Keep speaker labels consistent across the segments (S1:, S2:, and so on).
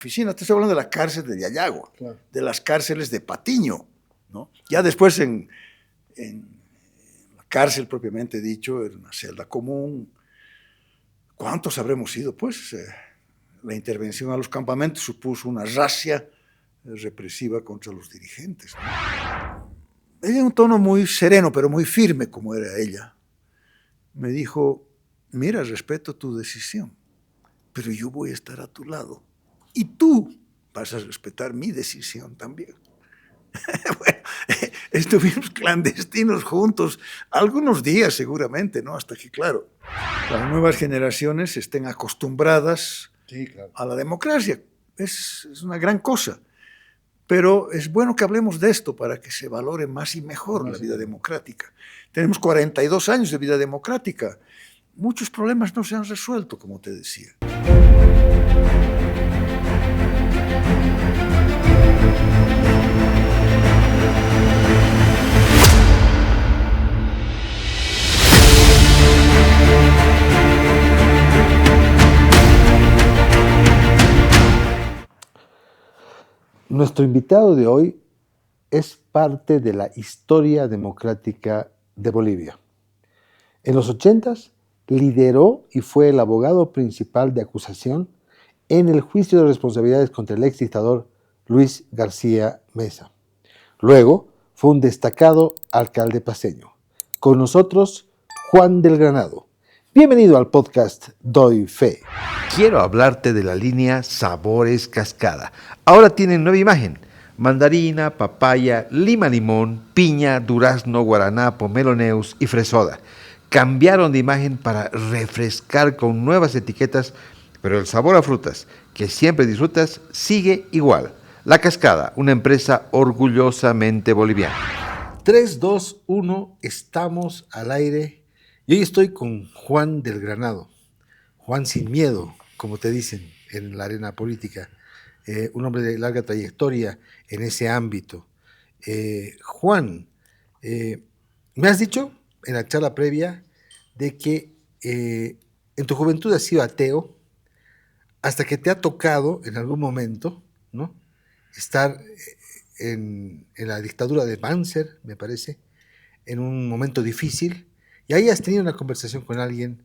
S1: oficina, te estoy hablando de la cárcel de Yayagua,
S2: Claro.
S1: de las cárceles de Patiño, ¿no? Ya después en la cárcel propiamente dicho, en una celda común, ¿cuántos habremos sido? Pues la intervención a los campamentos supuso una racia represiva contra los dirigentes, ¿no? Ella en un tono muy sereno, pero muy firme como era ella, me dijo, mira, respeto tu decisión, pero yo voy a estar a tu lado. Y tú vas a respetar mi decisión también. Bueno, estuvimos clandestinos juntos algunos días seguramente, ¿no? Hasta que, claro, las nuevas generaciones estén acostumbradas
S2: Sí, claro.
S1: a la democracia. Es una gran cosa. Pero es bueno que hablemos de esto para que se valore más y mejor la vida democrática. Tenemos 42 años de vida democrática. Muchos problemas no se han resuelto, como te decía.
S2: Nuestro invitado de hoy es parte de la historia democrática de Bolivia. En los 80s lideró y fue el abogado principal de acusación en el juicio de responsabilidades contra el ex dictador Luis García Meza. Luego fue un destacado alcalde paceño. Con nosotros, Juan del Granado. Bienvenido al podcast Doy Fe. Quiero hablarte de la línea Sabores Cascada. Ahora tienen nueva imagen. Mandarina, papaya, lima limón, piña, durazno, guaraná, pomeloneus y fresoda. Cambiaron de imagen para refrescar con nuevas etiquetas, pero el sabor a frutas que siempre disfrutas sigue igual. La Cascada, una empresa orgullosamente boliviana. 3, 2, 1, estamos al aire. Y hoy estoy con Juan del Granado. Juan sin miedo, como te dicen en la arena política. Un hombre de larga trayectoria en ese ámbito. Juan, me has dicho en la charla previa de que en tu juventud has sido ateo hasta que te ha tocado en algún momento, ¿no?, estar en la dictadura de Banzer, me parece, en un momento difícil, y ahí has tenido una conversación con alguien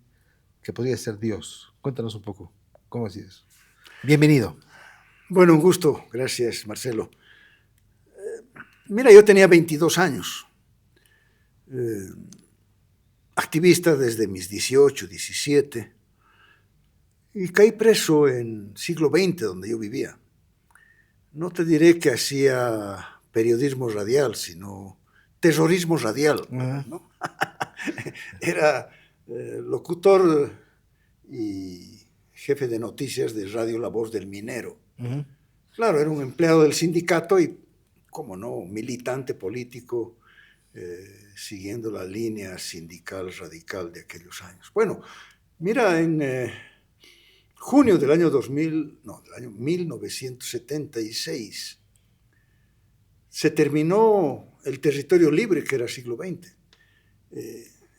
S2: que podría ser Dios. Cuéntanos un poco, ¿cómo ha sido eso? Bienvenido.
S1: Bueno, un gusto. Gracias, Marcelo. Mira, yo tenía 22 años. Activista desde mis 18, 17. Y caí preso en siglo XX, donde yo vivía. No te diré que hacía periodismo radial, sino terrorismo radial, ¿no? Era locutor y jefe de noticias de Radio La Voz del Minero. Claro, era un empleado del sindicato y, como no, militante político, siguiendo la línea sindical radical de aquellos años. Bueno, mira, en junio del año 1976, se terminó el territorio libre que era siglo XX.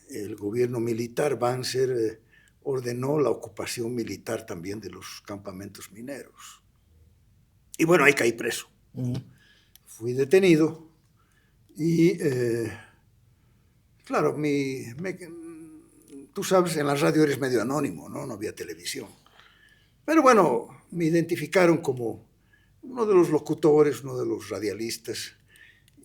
S1: El gobierno militar, Banzer, ordenó la ocupación militar también de los campamentos mineros. Y bueno, ahí caí preso. Fui detenido y, claro, tú sabes, en la radio eres medio anónimo, ¿no? No había televisión. Pero bueno, me identificaron como uno de los locutores, uno de los radialistas.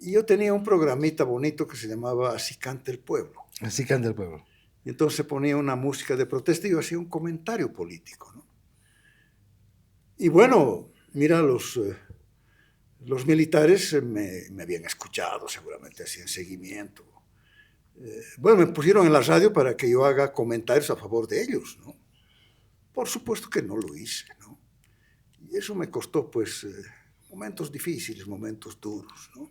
S1: Y yo tenía un programita bonito que se llamaba Así canta el pueblo.
S2: Así canta el pueblo.
S1: Y entonces ponía una música de protesta y yo hacía un comentario político, ¿no? Y bueno, mira, los militares me habían escuchado, seguramente hacían seguimiento. Bueno, me pusieron en la radio para que yo haga comentarios a favor de ellos, ¿no? Por supuesto que no lo hice, ¿no? Y eso me costó, pues, momentos difíciles, momentos duros, ¿no?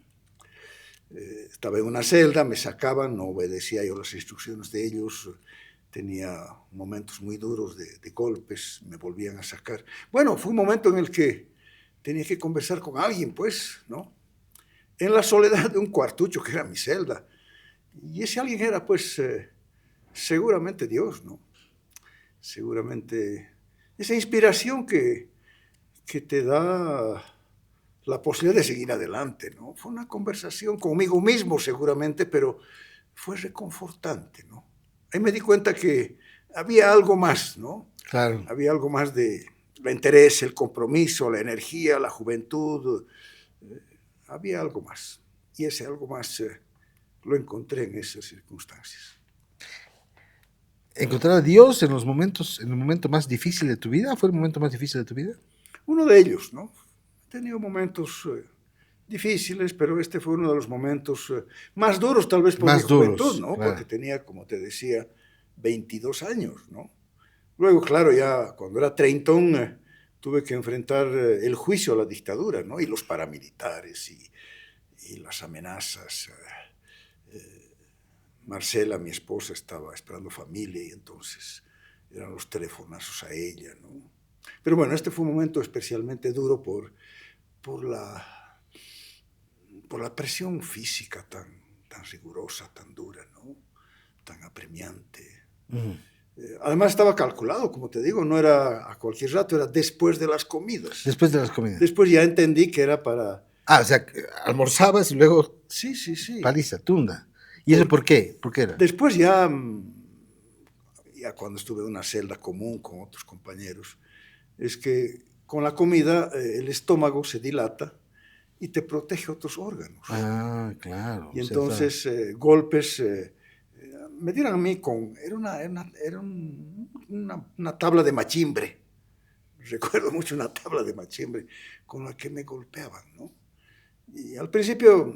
S1: Estaba en una celda, me sacaban, no obedecía yo las instrucciones de ellos, tenía momentos muy duros de golpes, me volvían a sacar. Bueno, fue un momento en el que tenía que conversar con alguien, pues, ¿no? En la soledad de un cuartucho que era mi celda. Y ese alguien era, pues, seguramente Dios, ¿no? Seguramente esa inspiración que que te da la posibilidad de seguir adelante, ¿no? Fue una conversación conmigo mismo seguramente, pero fue reconfortante, ¿no? Ahí me di cuenta que había algo más, ¿no?
S2: Claro.
S1: Había algo más de el interés, el compromiso, la energía, la juventud. Había algo más. Y ese algo más lo encontré en esas circunstancias.
S2: ¿Encontrar a Dios en el momento más difícil de tu vida? ¿Fue el momento más difícil de tu vida?
S1: Uno de ellos, ¿no? He tenido momentos difíciles, pero este fue uno de los momentos más duros, tal vez por mi
S2: Más
S1: juventud,
S2: duros,
S1: ¿no?
S2: claro.
S1: Porque tenía, como te decía, 22 años, ¿no? Luego, claro, ya cuando era treintón, tuve que enfrentar el juicio a la dictadura, ¿no? Y los paramilitares y las amenazas. Marcela, mi esposa, estaba esperando familia y entonces eran los telefonazos a ella, ¿no? Pero bueno, este fue un momento especialmente duro por la presión física tan rigurosa, tan dura, ¿no? Tan apremiante. Además estaba calculado, como te digo, no era a cualquier rato, era después de las comidas.
S2: Después de las comidas.
S1: Después ya entendí que era para...
S2: O sea, almorzabas y luego
S1: Sí.
S2: paliza, tunda. ¿Y eso por qué? ¿Por qué era?
S1: Después ya cuando estuve en una celda común con otros compañeros, es que con la comida el estómago se dilata y te protege otros órganos.
S2: Claro.
S1: Y entonces golpes me dieron a mí con... Era una tabla de machimbre. Recuerdo mucho una tabla de machimbre con la que me golpeaban, ¿no? Y al principio,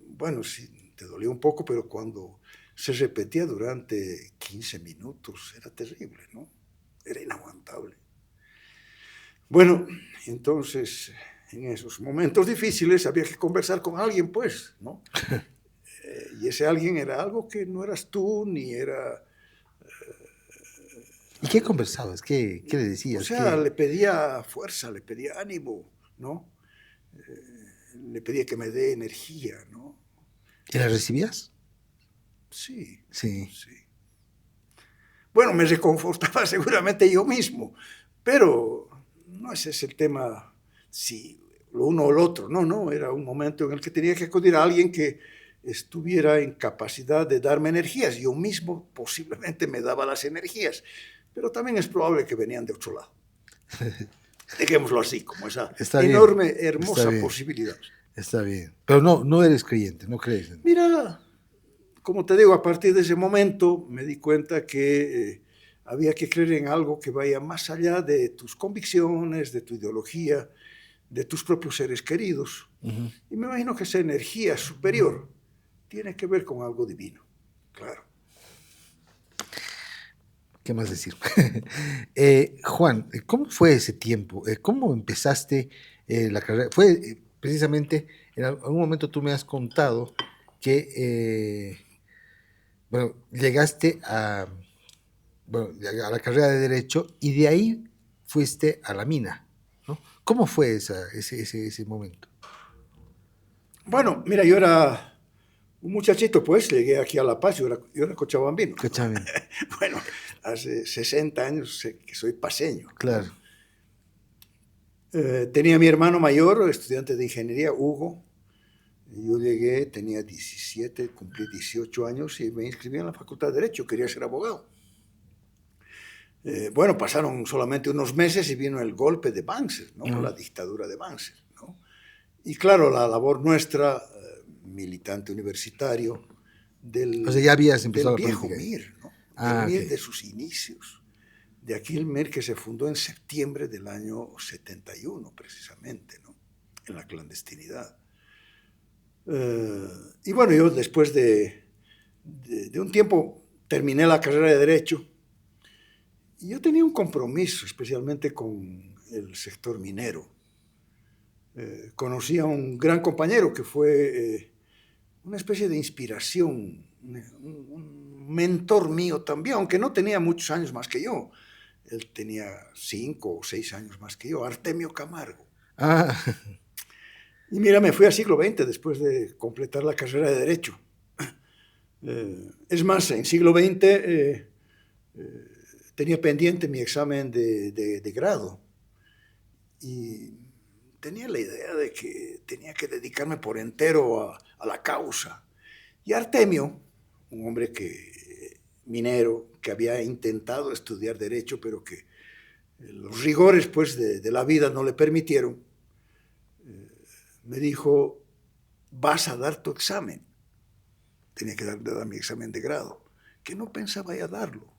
S1: bueno, sí, te dolía un poco, pero cuando se repetía durante 15 minutos era terrible, ¿no? Era inaguantable. Bueno, entonces, en esos momentos difíciles había que conversar con alguien, pues, ¿no? Y ese alguien era algo que no eras tú, ni era...
S2: ¿Y qué conversabas? ¿Qué le decías?
S1: O sea, le pedía fuerza, le pedía ánimo, ¿no? Le pedía que me dé energía, ¿no?
S2: ¿Y la recibías?
S1: Sí.
S2: Sí.
S1: Bueno, me reconfortaba seguramente yo mismo, pero no ese es el tema, si lo uno o lo otro, no, era un momento en el que tenía que acudir a alguien que estuviera en capacidad de darme energías. Yo mismo posiblemente me daba las energías, pero también es probable que venían de otro lado. Dejémoslo así, como esa enorme, hermosa posibilidad.
S2: Está bien, pero no eres creyente, no crees.
S1: Mira, como te digo, a partir de ese momento me di cuenta que había que creer en algo que vaya más allá de tus convicciones, de tu ideología, de tus propios seres queridos. Y me imagino que esa energía superior tiene que ver con algo divino, claro.
S2: ¿Qué más decir? Juan, ¿cómo fue ese tiempo? ¿Cómo empezaste la carrera? Fue precisamente, en algún momento tú me has contado que, llegaste a la carrera de Derecho y de ahí fuiste a la mina, ¿no? ¿Cómo fue ese momento?
S1: Bueno, mira, yo era un muchachito, pues, llegué aquí a La Paz, yo era cochabambino.
S2: Cochabambino.
S1: Bueno, hace 60 años que soy paseño.
S2: Claro.
S1: Tenía mi hermano mayor, estudiante de ingeniería, Hugo. Yo llegué, tenía 17, cumplí 18 años y me inscribí en la Facultad de Derecho, quería ser abogado. Bueno, pasaron solamente unos meses y vino el golpe de Banzer, ¿no? La dictadura de Banzer, ¿no? Y claro, la labor nuestra, militante universitario,
S2: O sea, ya habías empezado
S1: del
S2: la
S1: viejo
S2: política.
S1: MIR, ¿no? Del MIR,
S2: Okay.
S1: de sus inicios, de aquel MIR que se fundó en septiembre del año 71, precisamente, ¿no? En la clandestinidad. Y bueno, yo después de un tiempo terminé la carrera de Derecho y yo tenía un compromiso, especialmente con el sector minero. Conocí a un gran compañero que fue una especie de inspiración, un mentor mío también, aunque no tenía muchos años más que yo. Él tenía 5 o 6 años más que yo, Artemio Camargo. Y mira, me fui al siglo XX después de completar la carrera de Derecho. Es más, en siglo XX tenía pendiente mi examen de grado. Y tenía la idea de que tenía que dedicarme por entero a la causa. Y Artemio, un hombre minero, que había intentado estudiar Derecho, pero que los rigores pues, de la vida no le permitieron, me dijo, vas a dar tu examen. Tenía que dar mi examen de grado, que no pensaba ya darlo.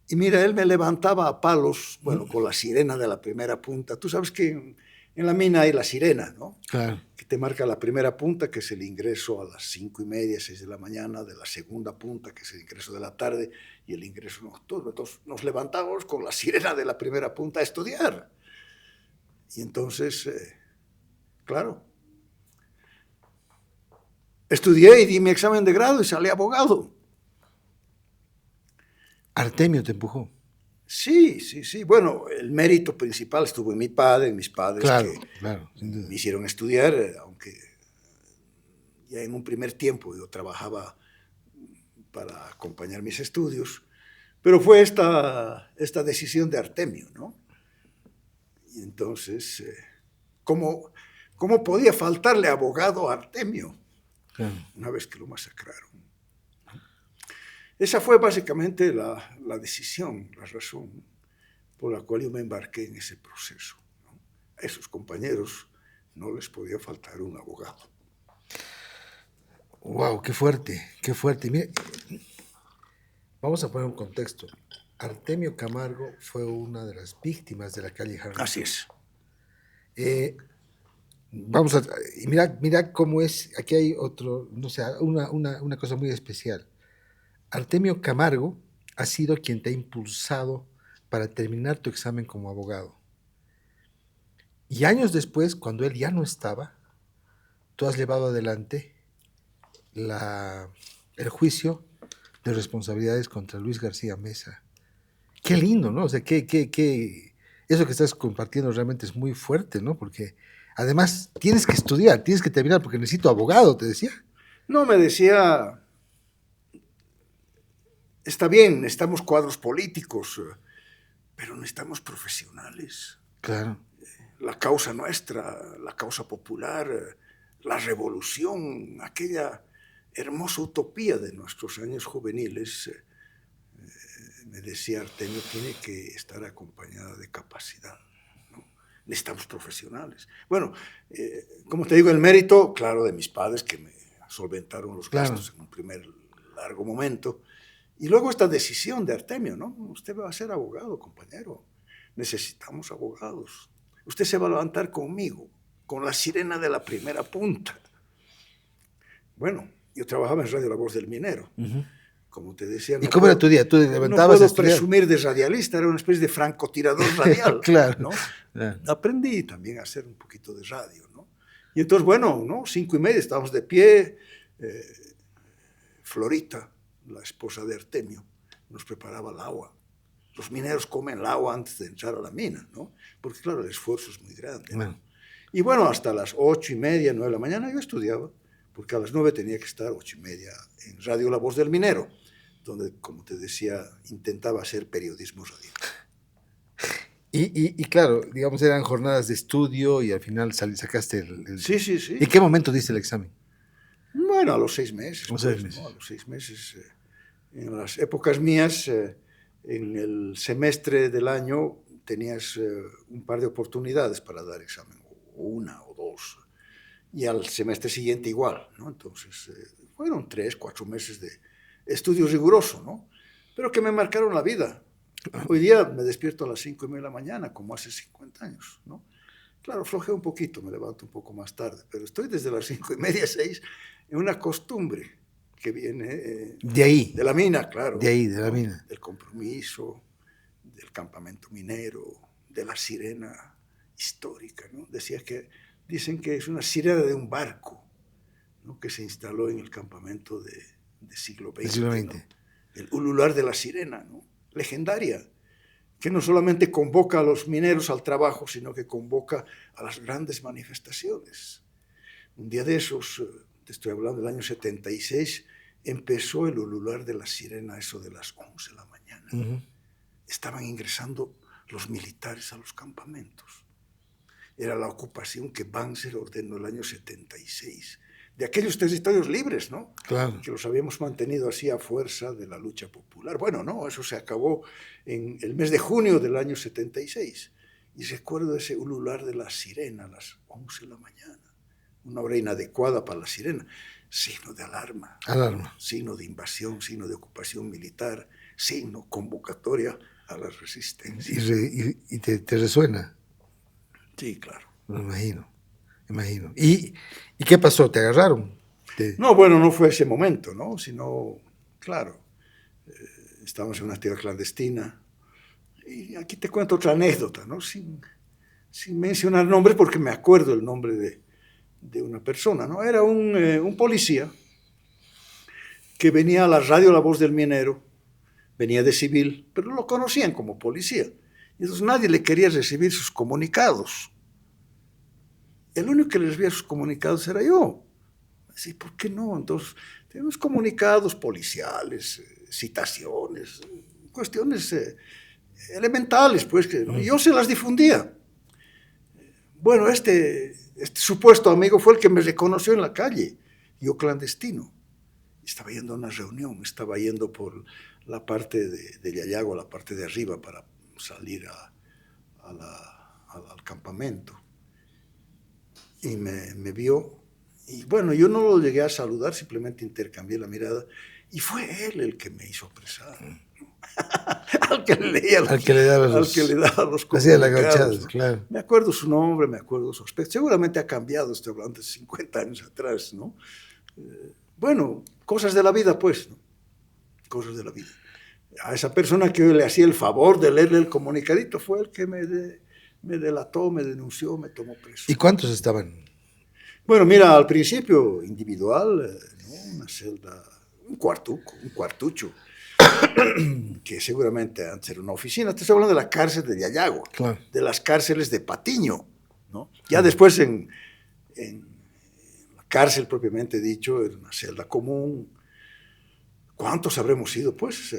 S1: Y mira, él me levantaba a palos, bueno, con la sirena de la primera punta. Tú sabes que en la mina hay la sirena, ¿no?
S2: Claro.
S1: Que te marca la primera punta, que es el ingreso a las 5:30, 6 de la mañana, de la segunda punta, que es el ingreso de la tarde, y el ingreso nocturno. Entonces nos levantábamos con la sirena de la primera punta a estudiar. Y entonces, claro, estudié y di mi examen de grado y salí abogado.
S2: Artemio te empujó.
S1: Sí. Bueno, el mérito principal estuvo en mi padre, en mis padres,
S2: Claro,
S1: que
S2: claro, sin duda.
S1: me hicieron estudiar, aunque ya en un primer tiempo yo trabajaba para acompañar mis estudios, pero fue esta decisión de Artemio, ¿no? Y entonces, ¿cómo podía faltarle abogado a Artemio?
S2: Claro.
S1: Una vez que lo masacraron. Esa fue básicamente la decisión, la razón por la cual yo me embarqué en ese proceso, ¿no? A esos compañeros no les podía faltar un abogado.
S2: Wow, qué fuerte, qué fuerte. Mira, vamos a poner un contexto. Artemio Camargo fue una de las víctimas de la calle Harrington.
S1: Así es.
S2: Vamos a, y mira cómo es, aquí hay otro, no sé, una cosa muy especial. Artemio Camargo ha sido quien te ha impulsado para terminar tu examen como abogado. Y años después, cuando él ya no estaba, tú has llevado adelante el juicio de responsabilidades contra Luis García Meza. Qué lindo, ¿no? O sea, eso que estás compartiendo realmente es muy fuerte, ¿no? Porque además tienes que estudiar, tienes que terminar, porque necesito abogado, te decía.
S1: No, me decía, está bien, necesitamos cuadros políticos, pero necesitamos profesionales.
S2: Claro.
S1: La causa nuestra, la causa popular, la revolución, aquella hermosa utopía de nuestros años juveniles, me decía Artemio, tiene que estar acompañada de capacidad, ¿no? Necesitamos profesionales. Bueno, como te digo, el mérito, claro, de mis padres que me solventaron los gastos en un primer largo momento. Y luego esta decisión de Artemio, ¿no? Usted va a ser abogado, compañero. Necesitamos abogados. Usted se va a levantar conmigo, con la sirena de la primera punta. Bueno, yo trabajaba en Radio La Voz del Minero. Como te decía.
S2: ¿Y cómo era tu día? ¿Tú levantabas
S1: no puedo presumir de radialista, era una especie de francotirador radial.
S2: Claro.
S1: ¿no? Aprendí también a hacer un poquito de radio, ¿no? Y entonces, bueno, ¿no? 5:30, estábamos de pie. Florita, la esposa de Artemio, nos preparaba el agua. Los mineros comen el agua antes de entrar a la mina, ¿no? Porque, claro, el esfuerzo es muy grande, ¿no? Y bueno, hasta las 8:30, 9 de la mañana yo estudiaba, porque a las 9 tenía que estar 8:30 en Radio La Voz del Minero, donde, como te decía, intentaba hacer periodismo radial.
S2: Y claro, digamos, eran jornadas de estudio y al final sacaste el...
S1: Sí.
S2: ¿En qué momento diste el examen?
S1: Bueno, a los 6 meses.
S2: ¿no?
S1: A los 6 meses. En las épocas mías, en el semestre del año, tenías un par de oportunidades para dar examen, una o dos. Y al semestre siguiente igual, ¿no? Entonces, fueron 3, 4 meses de estudio riguroso, ¿no? Pero que me marcaron la vida. Hoy día me despierto a las 5:30 de la mañana, como hace 50 años, ¿no? Claro, flojeo un poquito, me levanto un poco más tarde, pero estoy desde las 5:30, 6, en una costumbre que viene
S2: de ahí,
S1: de la mina, claro.
S2: De ahí, de la mina.
S1: Del compromiso, del campamento minero, de la sirena histórica, ¿no? Dicen que es una sirena de un barco, ¿no? Que se instaló en el campamento de siglo XX. ¿No? El ulular de la sirena, ¿no? Legendaria, que no solamente convoca a los mineros al trabajo, sino que convoca a las grandes manifestaciones. Un día de esos, te estoy hablando del año 76, empezó el ulular de la sirena, eso de las 11 de la mañana. Estaban ingresando los militares a los campamentos. era la ocupación que Banzer ordenó el año 76, de aquellos territorios libres, ¿no?
S2: Claro.
S1: Que los habíamos mantenido así a fuerza de la lucha popular. Bueno, no, eso se acabó en el mes de junio del año 76. Y recuerdo ese ulular de la sirena a las 11 de la mañana, una hora inadecuada para la sirena, signo de alarma, signo de invasión, signo de ocupación militar, signo convocatoria a la resistencia.
S2: ¿Y te resuena?
S1: Sí, claro.
S2: Me imagino. ¿Y qué pasó? ¿Te agarraron?
S1: No, bueno, no fue ese momento, ¿no? Sino, claro, estábamos en una actividad clandestina. Y aquí te cuento otra anécdota, ¿no? Sin mencionar nombres, porque me acuerdo el nombre de una persona, ¿no? Era un policía que venía a la radio La Voz del Minero, venía de civil, pero lo conocían como policía. Y entonces nadie le quería recibir sus comunicados. El único que le recibía sus comunicados era yo. Así, ¿por qué no? Entonces, tenemos comunicados policiales, citaciones, cuestiones elementales, pues, que yo se las difundía. Bueno, este supuesto amigo fue el que me reconoció en la calle, yo clandestino. Estaba yendo a una reunión, estaba yendo por la parte de Yayago, la parte de arriba, para salir al campamento. Y me vio, y bueno, yo no lo llegué a saludar, simplemente intercambié la mirada, y fue él el que me hizo apresar. al que le daba los
S2: hacía la agachada, claro.
S1: Me acuerdo su nombre, me acuerdo su aspecto. Seguramente ha cambiado, estoy hablando de 50 años atrás, ¿no? Bueno, cosas de la vida, pues, ¿no? Cosas de la vida. A esa persona que yo le hacía el favor de leerle el comunicadito fue el que me delató, me denunció, me tomó preso.
S2: ¿Y cuántos estaban?
S1: Bueno, mira, al principio individual, ¿no? Una celda, un cuartucho, que seguramente antes era una oficina. Te estoy hablando de la cárcel de Yayago,
S2: claro,
S1: de las cárceles de Patiño, ¿no? Ya después en la cárcel propiamente dicho, era una celda común. ¿Cuántos habremos ido? Pues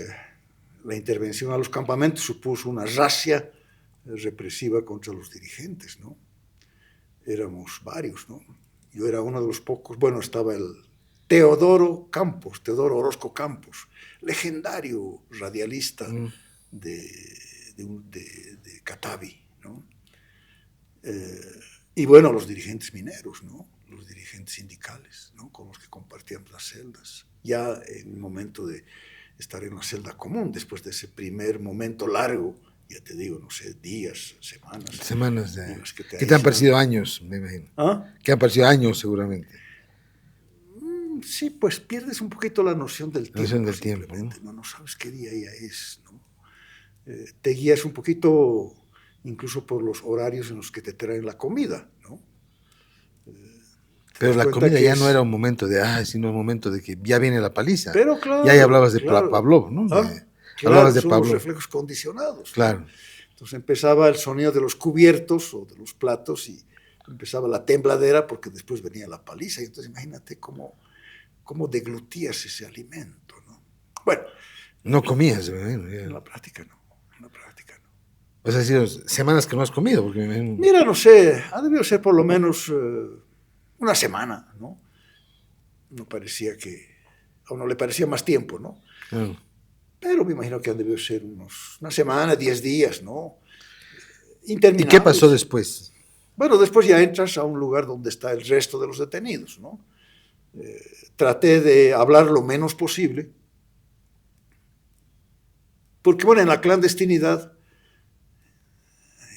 S1: la intervención a los campamentos supuso una racia represiva contra los dirigentes, ¿no? Éramos varios, ¿no? Yo era uno de los pocos. Bueno, estaba el Teodoro Orozco Campos, legendario radialista de Catavi, ¿no? Y bueno, los dirigentes mineros, ¿no? Los dirigentes sindicales, ¿no? Con los que compartíamos las celdas. Ya en el momento de estar en una celda común, después de ese primer momento largo, ya te digo, no sé, días, semanas.
S2: Semanas que te han parecido años, me imagino. ¿Ah? Que han parecido años, seguramente.
S1: Sí, pues pierdes un poquito la noción del tiempo.
S2: La noción del tiempo, ¿no?
S1: No sabes qué día ya es, ¿no? Te guías un poquito, incluso por los horarios en los que te traen la comida, ¿no?
S2: Pero la comida ya no era un momento de, sino un momento de que ya viene la paliza.
S1: Pero claro.
S2: Ya ahí hablabas de Pavlov, ¿no?
S1: Hablabas de Pavlov. Los reflejos condicionados.
S2: Claro.
S1: ¿No? Entonces empezaba el sonido de los cubiertos o de los platos y empezaba la tembladera porque después venía la paliza. Y entonces imagínate cómo deglutías ese alimento, ¿no? Bueno.
S2: No comías,
S1: en la práctica no.
S2: O sea, ha sido semanas que no has comido. Porque
S1: Mira, no sé, ha debido ser por lo menos una semana, ¿no? No parecía que, a uno le parecía más tiempo, ¿no?
S2: Claro.
S1: Pero me imagino que han debido ser una semana, 10 días, ¿no? Interminables.
S2: ¿Y qué pasó después?
S1: Bueno, después ya entras a un lugar donde está el resto de los detenidos, ¿no? Traté de hablar lo menos posible, porque bueno, en la clandestinidad,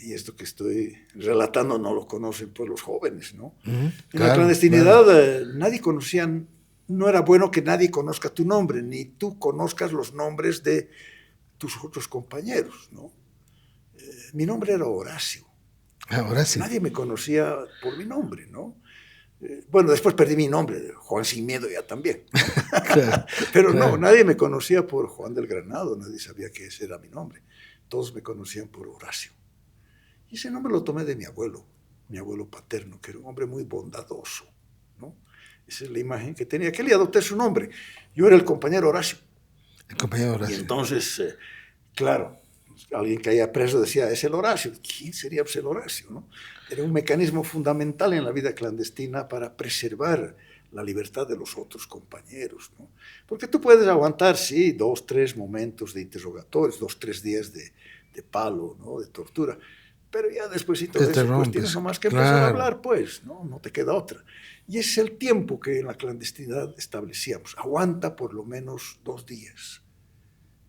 S1: y esto que estoy relatando no lo conocen pues los jóvenes, ¿no? En la clandestinidad nadie conocía, no era bueno que nadie conozca tu nombre, ni tú conozcas los nombres de tus otros compañeros, ¿no? Mi nombre era Horacio.
S2: Horacio.
S1: Nadie me conocía por mi nombre, ¿no? Bueno, después perdí mi nombre, Juan Sin Miedo ya también. Claro, pero claro. No, nadie me conocía por Juan del Granado, nadie sabía que ese era mi nombre. Todos me conocían por Horacio. Y ese nombre lo tomé de mi abuelo paterno, que era un hombre muy bondadoso, ¿no? Esa es la imagen que tenía, que le adopté su nombre. Yo era el compañero Horacio.
S2: El compañero Horacio.
S1: Y entonces, claro, Alguien que haya preso decía, es el Horacio. ¿Quién sería el Horacio? ¿No? Era un mecanismo fundamental en la vida clandestina para preservar la libertad de los otros compañeros, ¿no? Porque tú puedes aguantar, sí, 2, 3 momentos de interrogatorios, 2, 3 días de palo, ¿no? De tortura, pero ya después de eso, pues tienes nomás que empezar a hablar, pues, ¿no? No te queda otra. Y ese es el tiempo que en la clandestinidad establecíamos. Aguanta por lo menos 2 días.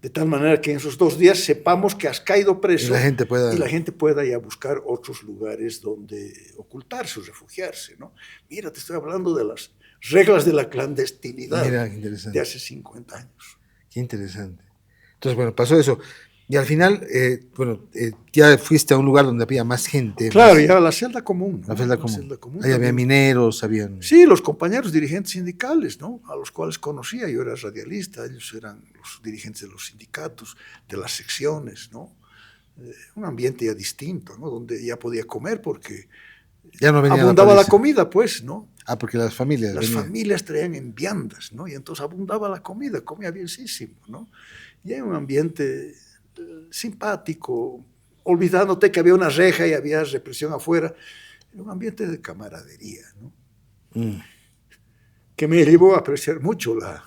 S1: De tal manera que en esos 2 días sepamos que has caído preso y la gente pueda ya buscar otros lugares donde ocultarse o refugiarse, ¿no? Mira, te estoy hablando de las reglas de la clandestinidad.
S2: Mira, qué interesante.
S1: De hace 50 años.
S2: Qué interesante. Entonces, bueno, pasó eso. Y al final, ya fuiste a un lugar donde había más gente.
S1: Claro, más, ya la celda común, ¿no?
S2: La celda común. Ahí había mineros, habían...
S1: Sí, los compañeros dirigentes sindicales, ¿no? A los cuales conocía. Yo era radialista, ellos eran los dirigentes de los sindicatos, de las secciones, ¿no? Un ambiente ya distinto, ¿no? Donde ya podía comer porque
S2: ya no venía
S1: abundaba la comida, pues, ¿no?
S2: Ah, porque las familias...
S1: Las familias traían en viandas, ¿no? Y entonces abundaba la comida, comía bienísimo, ¿no? Y hay un ambiente simpático, olvidándote que había una reja y había represión afuera, un ambiente de camaradería, ¿no? Que me llevó a apreciar mucho la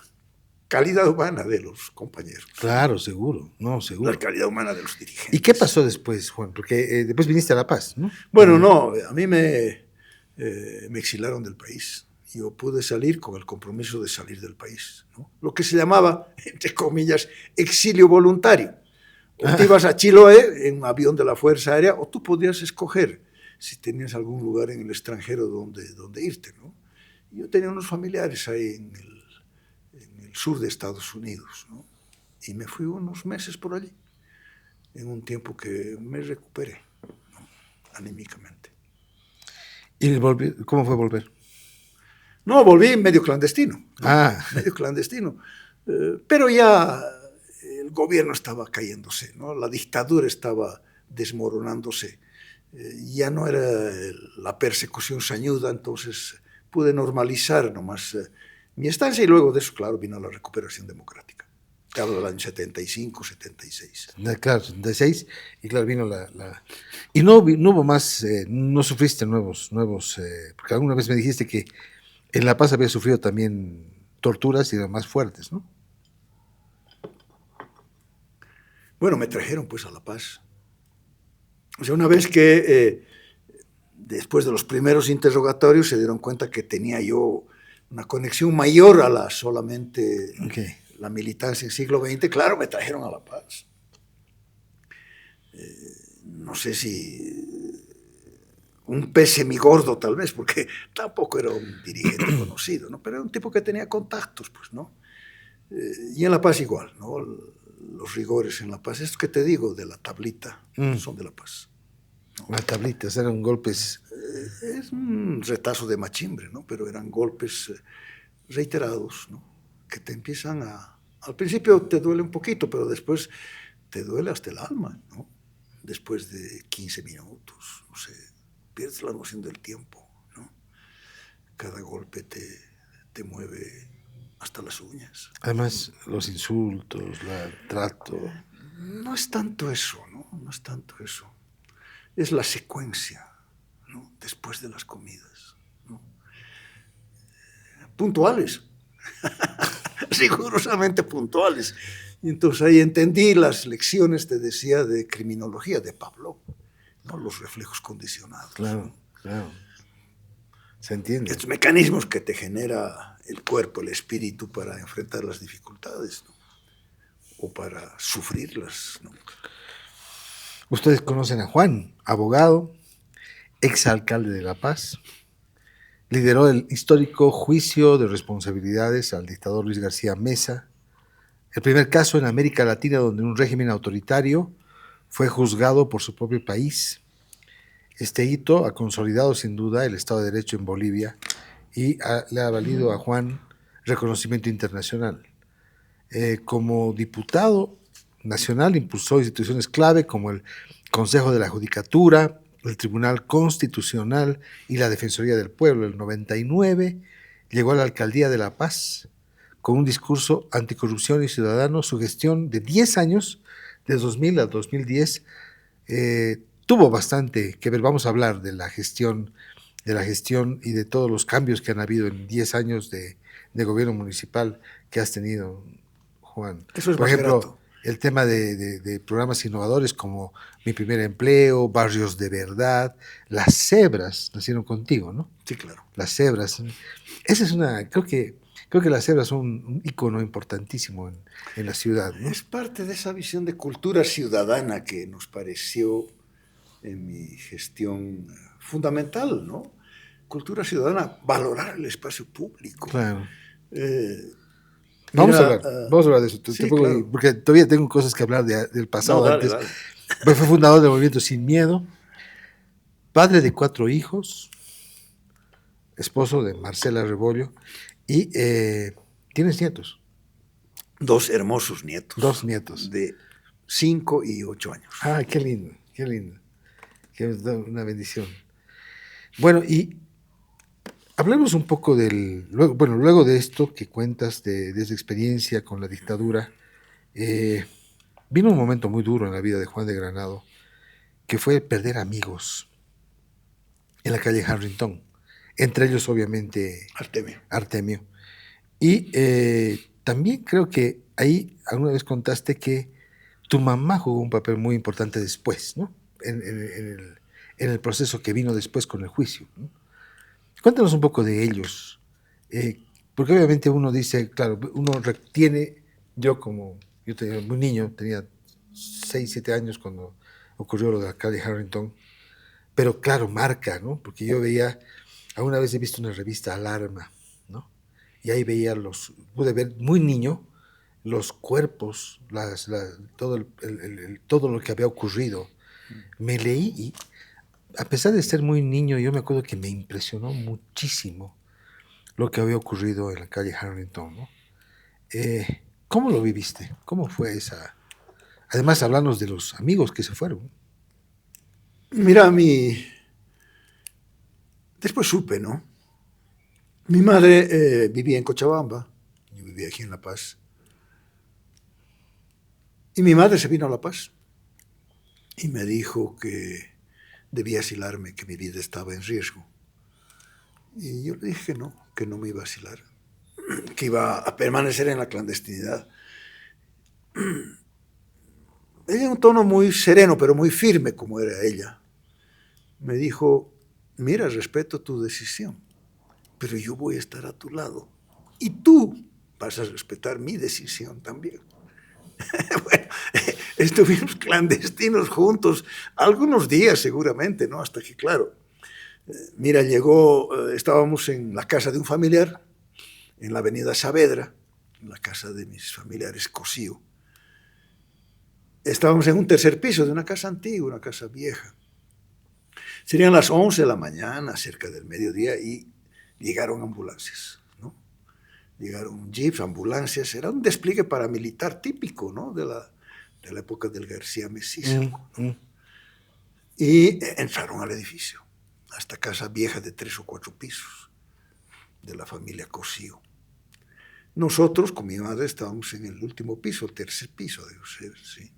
S1: calidad humana de los compañeros.
S2: Claro, seguro, no, seguro.
S1: La calidad humana de los dirigentes.
S2: ¿Y qué pasó después, Juan? Porque después viniste a La Paz, ¿no?
S1: Bueno, no, a mí me exilaron del país. Yo pude salir con el compromiso de salir del país, ¿no? Lo que se llamaba, entre comillas, exilio voluntario. O te ibas a Chiloé en un avión de la Fuerza Aérea, o tú podías escoger si tenías algún lugar en el extranjero donde irte, ¿no? Y yo tenía unos familiares ahí en el sur de Estados Unidos, ¿no? Y me fui unos meses por allí, en un tiempo que me recuperé, ¿no? Anímicamente.
S2: ¿Y cómo fue volver?
S1: No, volví medio clandestino. ¿No?
S2: Medio
S1: clandestino. Pero ya el gobierno estaba cayéndose, ¿no? La dictadura estaba desmoronándose. Ya no era la persecución sañuda, entonces pude normalizar nomás mi estancia y luego de eso, claro, vino la recuperación democrática. Te hablo del año 75, 76.
S2: Claro, 76, y claro, vino la... Y no hubo más, no sufriste nuevos, porque alguna vez me dijiste que en La Paz había sufrido también torturas y eran más fuertes, ¿no?
S1: Bueno, me trajeron pues a La Paz. O sea, una vez que después de los primeros interrogatorios se dieron cuenta que tenía yo una conexión mayor a la solamente la militancia en siglo XX, claro, me trajeron a La Paz. No sé si un pez semigordo tal vez, porque tampoco era un dirigente conocido, ¿no? Pero era un tipo que tenía contactos, pues, ¿no? Y en La Paz igual, ¿no? Los rigores en La Paz, esto que te digo de la tablita, son de La Paz.
S2: ¿No? Las tablitas eran golpes...
S1: es un retazo de machimbre, ¿no? Pero eran golpes reiterados, ¿no? Que te empiezan a... Al principio te duele un poquito, pero después te duele hasta el alma, ¿no? Después de 15 minutos, no sé, pierdes la noción del tiempo, ¿no? Cada golpe te mueve hasta las uñas.
S2: Además, los insultos, el trato...
S1: No es tanto eso, ¿no? No es tanto eso. Es la secuencia, ¿no? Después de las comidas, ¿no? Puntuales, rigurosamente puntuales. Y entonces ahí entendí las lecciones, te decía, de criminología de Pavlov, ¿no? Los reflejos condicionados.
S2: Claro, ¿no? Claro. Se entiende.
S1: Estos mecanismos que te genera el cuerpo, el espíritu para enfrentar las dificultades, ¿no? O para sufrirlas, ¿no?
S2: Ustedes conocen a Juan, abogado, exalcalde de La Paz. Lideró el histórico juicio de responsabilidades al dictador Luis García Meza, el primer caso en América Latina donde un régimen autoritario fue juzgado por su propio país. Este hito ha consolidado sin duda el Estado de Derecho en Bolivia y le ha valido a Juan reconocimiento internacional. Como diputado nacional impulsó instituciones clave como el Consejo de la Judicatura, el Tribunal Constitucional y la Defensoría del Pueblo. En el 99 llegó a la Alcaldía de La Paz con un discurso anticorrupción y ciudadano. Su gestión de 10 años de 2000 a 2010 tuvo bastante que ver. Vamos a hablar de la gestión y de todos los cambios que han habido en 10 años de gobierno municipal que has tenido, Juan.
S1: Eso es
S2: Por
S1: más
S2: ejemplo,
S1: grato.
S2: el tema de programas innovadores como Mi Primer Empleo, Barrios de Verdad, las cebras nacieron contigo, ¿no?
S1: Sí, claro.
S2: Las cebras. Esa es creo que las cebras son un icono importantísimo en la ciudad, ¿no?
S1: Es parte de esa visión de cultura ciudadana que nos pareció en mi gestión fundamental, ¿no? Cultura ciudadana, valorar el espacio público.
S2: Claro.
S1: Eh,
S2: Vamos a
S1: mira,
S2: hablar, vamos a hablar de eso.
S1: sí, claro.
S2: Porque todavía tengo cosas que hablar del
S1: No,
S2: pasado
S1: dale,
S2: antes.
S1: dale.
S2: Pues fue fundador del Movimiento Sin Miedo, padre de 4 hijos, esposo de Marcela Rebollo, y tienes nietos.
S1: 2 hermosos nietos.
S2: 2 nietos.
S1: De 5 y 8 años.
S2: Ah, qué lindo, qué lindo. Qué una bendición. Bueno, y hablemos un poco luego de esto que cuentas de esa experiencia con la dictadura, vino un momento muy duro en la vida de Juan de Granado, que fue perder amigos en la calle Harrington, entre ellos obviamente Artemio. Y también creo que ahí alguna vez contaste que tu mamá jugó un papel muy importante después, ¿no? En el proceso que vino después con el juicio, ¿no? Cuéntanos un poco de ellos, porque obviamente uno dice, claro, uno retiene, yo tenía muy niño, tenía 6, 7 años cuando ocurrió lo de la calle Harrington, pero claro, marca, ¿no? Porque yo veía, alguna vez he visto una revista Alarma, ¿no? Y ahí veía pude ver muy niño los cuerpos, todo lo que había ocurrido. Me leí y a pesar de ser muy niño, yo me acuerdo que me impresionó muchísimo lo que había ocurrido en la calle Harrington, ¿no? ¿Cómo lo viviste? ¿Cómo fue esa? Además, hablarnos de los amigos que se fueron.
S1: Mira, después supe, ¿no? Mi madre vivía en Cochabamba, yo vivía aquí en La Paz. Y mi madre se vino a La Paz y me dijo que debía asilarme, que mi vida estaba en riesgo. Y yo le dije que no me iba a asilar, que iba a permanecer en la clandestinidad. Ella en un tono muy sereno, pero muy firme como era ella, me dijo, mira, respeto tu decisión, pero yo voy a estar a tu lado. Y tú vas a respetar mi decisión también. Bueno, estuvimos clandestinos juntos algunos días seguramente, ¿no? Hasta que, claro, mira, estábamos en la casa de un familiar, en la avenida Saavedra, en la casa de mis familiares Cosío. Estábamos en un tercer piso de una casa antigua, una casa vieja. Serían las 11 de la mañana, cerca del mediodía, y llegaron ambulancias, ¿no? Llegaron jeeps, ambulancias, era un despliegue paramilitar típico, ¿no? De la época del García Mesías. Y entraron al edificio, a esta casa vieja de 3 o 4 pisos, de la familia Cosío. Nosotros, con mi madre, estábamos en el último piso, el tercer piso, debe ser, sí.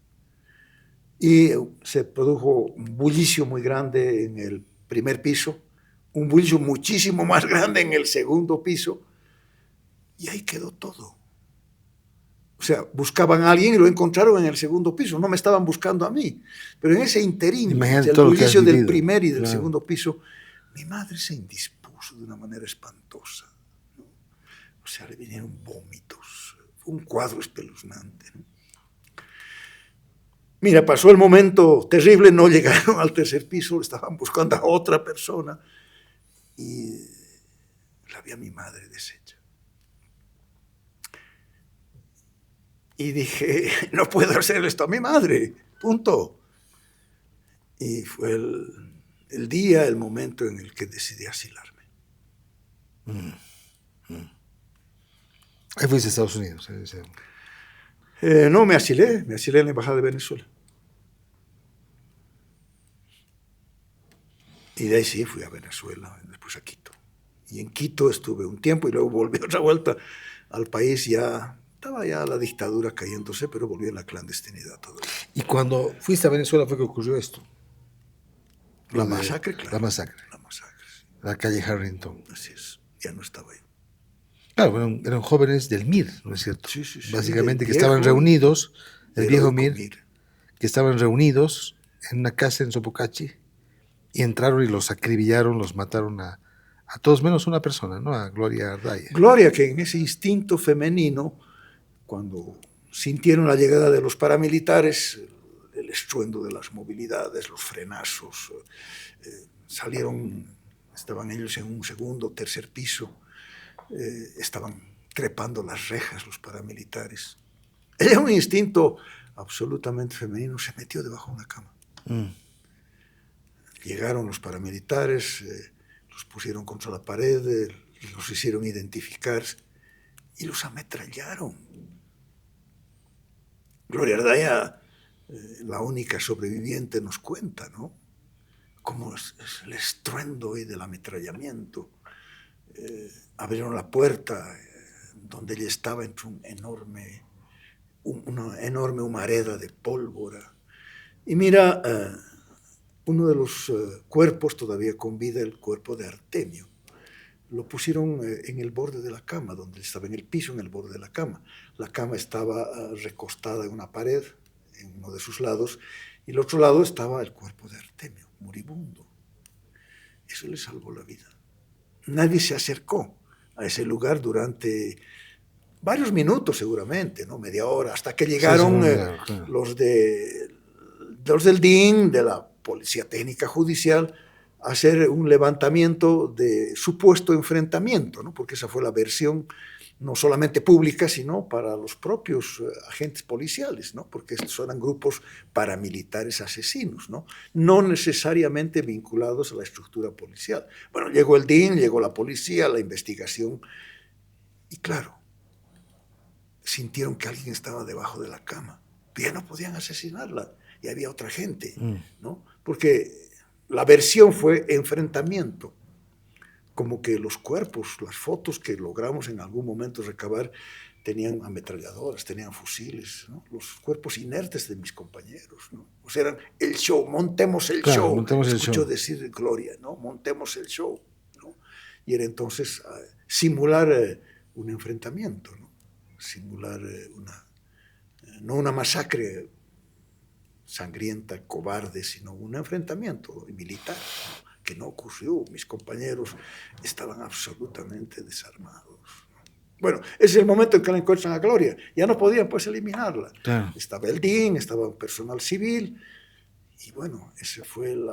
S1: Y se produjo un bullicio muy grande en el primer piso, un bullicio muchísimo más grande en el segundo piso, y ahí quedó todo. O sea, buscaban a alguien y lo encontraron en el segundo piso, no me estaban buscando a mí, pero en ese interín del bullicio del primer y del segundo piso, mi madre se indispuso de una manera espantosa, ¿no? O sea, le vinieron vómitos, fue un cuadro espeluznante, ¿no? Mira, pasó el momento terrible, no llegaron al tercer piso, estaban buscando a otra persona y la vi a mi madre deshecha. Y dije, no puedo hacerle esto a mi madre, punto. Y fue el día, el momento en el que decidí asilarme.
S2: Ahí fuiste a Estados Unidos.
S1: No, me asilé en la Embajada de Venezuela. Y de ahí sí fui a Venezuela, después a Quito. Y en Quito estuve un tiempo y luego volví otra vuelta al país ya estaba ya la dictadura cayéndose, pero volvió en la clandestinidad todavía.
S2: Y cuando fuiste a Venezuela fue que ocurrió esto.
S1: La masacre, claro.
S2: La masacre.
S1: La masacre, sí.
S2: La calle Harrington.
S1: Así es, ya no estaba ahí.
S2: Claro, eran jóvenes del MIR, ¿no es cierto?
S1: Sí, sí, sí.
S2: Básicamente que estaban reunidos, el viejo MIR, que estaban reunidos en una casa en Sopocachi y entraron y los acribillaron, los mataron a todos menos una persona, ¿no? A Gloria Ardaya.
S1: Gloria, que en ese instinto femenino, cuando sintieron la llegada de los paramilitares, el estruendo de las movilidades, los frenazos, estaban ellos en un segundo, tercer piso, estaban trepando las rejas los paramilitares. Ella, un instinto absolutamente femenino, se metió debajo de una cama. Llegaron los paramilitares, los pusieron contra la pared, los hicieron identificar y los ametrallaron. Gloria Ardaya, la única sobreviviente, nos cuenta, ¿no? Cómo es el estruendo del ametrallamiento. Abrieron la puerta donde ella estaba entre una enorme humareda de pólvora. Y mira, uno de los cuerpos todavía con vida, el cuerpo de Artemio. Lo pusieron en el borde de la cama, donde estaba en el piso, en el borde de la cama. La cama estaba recostada en una pared, en uno de sus lados, y al otro lado estaba el cuerpo de Artemio, moribundo. Eso le salvó la vida. Nadie se acercó a ese lugar durante varios minutos seguramente, ¿no? Media hora, hasta que llegaron los del DIN, de la Policía Técnica Judicial, a hacer un levantamiento de supuesto enfrentamiento, ¿no? Porque esa fue la versión no solamente pública, sino para los propios agentes policiales, ¿no? Porque estos eran grupos paramilitares asesinos, no necesariamente vinculados a la estructura policial. Bueno, llegó el DIN, llegó la policía, la investigación, y claro, sintieron que alguien estaba debajo de la cama. Ya no podían asesinarla, y había otra gente, ¿no? Porque la versión fue enfrentamiento, como que los cuerpos, las fotos que logramos en algún momento recabar, tenían ametralladoras, tenían fusiles, ¿no? Los cuerpos inertes de mis compañeros, ¿no? O sea, eran el show, montemos el show.
S2: Montemos el
S1: Escucho
S2: show.
S1: Decir Gloria, ¿no? Montemos el show, ¿no? Y era entonces simular un enfrentamiento, ¿no? Simular no una masacre sangrienta, cobarde, sino un enfrentamiento militar, ¿no? Que no ocurrió. Mis compañeros estaban absolutamente desarmados. Bueno, ese es el momento en que la encuentran a Gloria. Ya no podían pues eliminarla.
S2: Claro.
S1: Estaba el DIN, estaba un personal civil, y bueno, ese fue el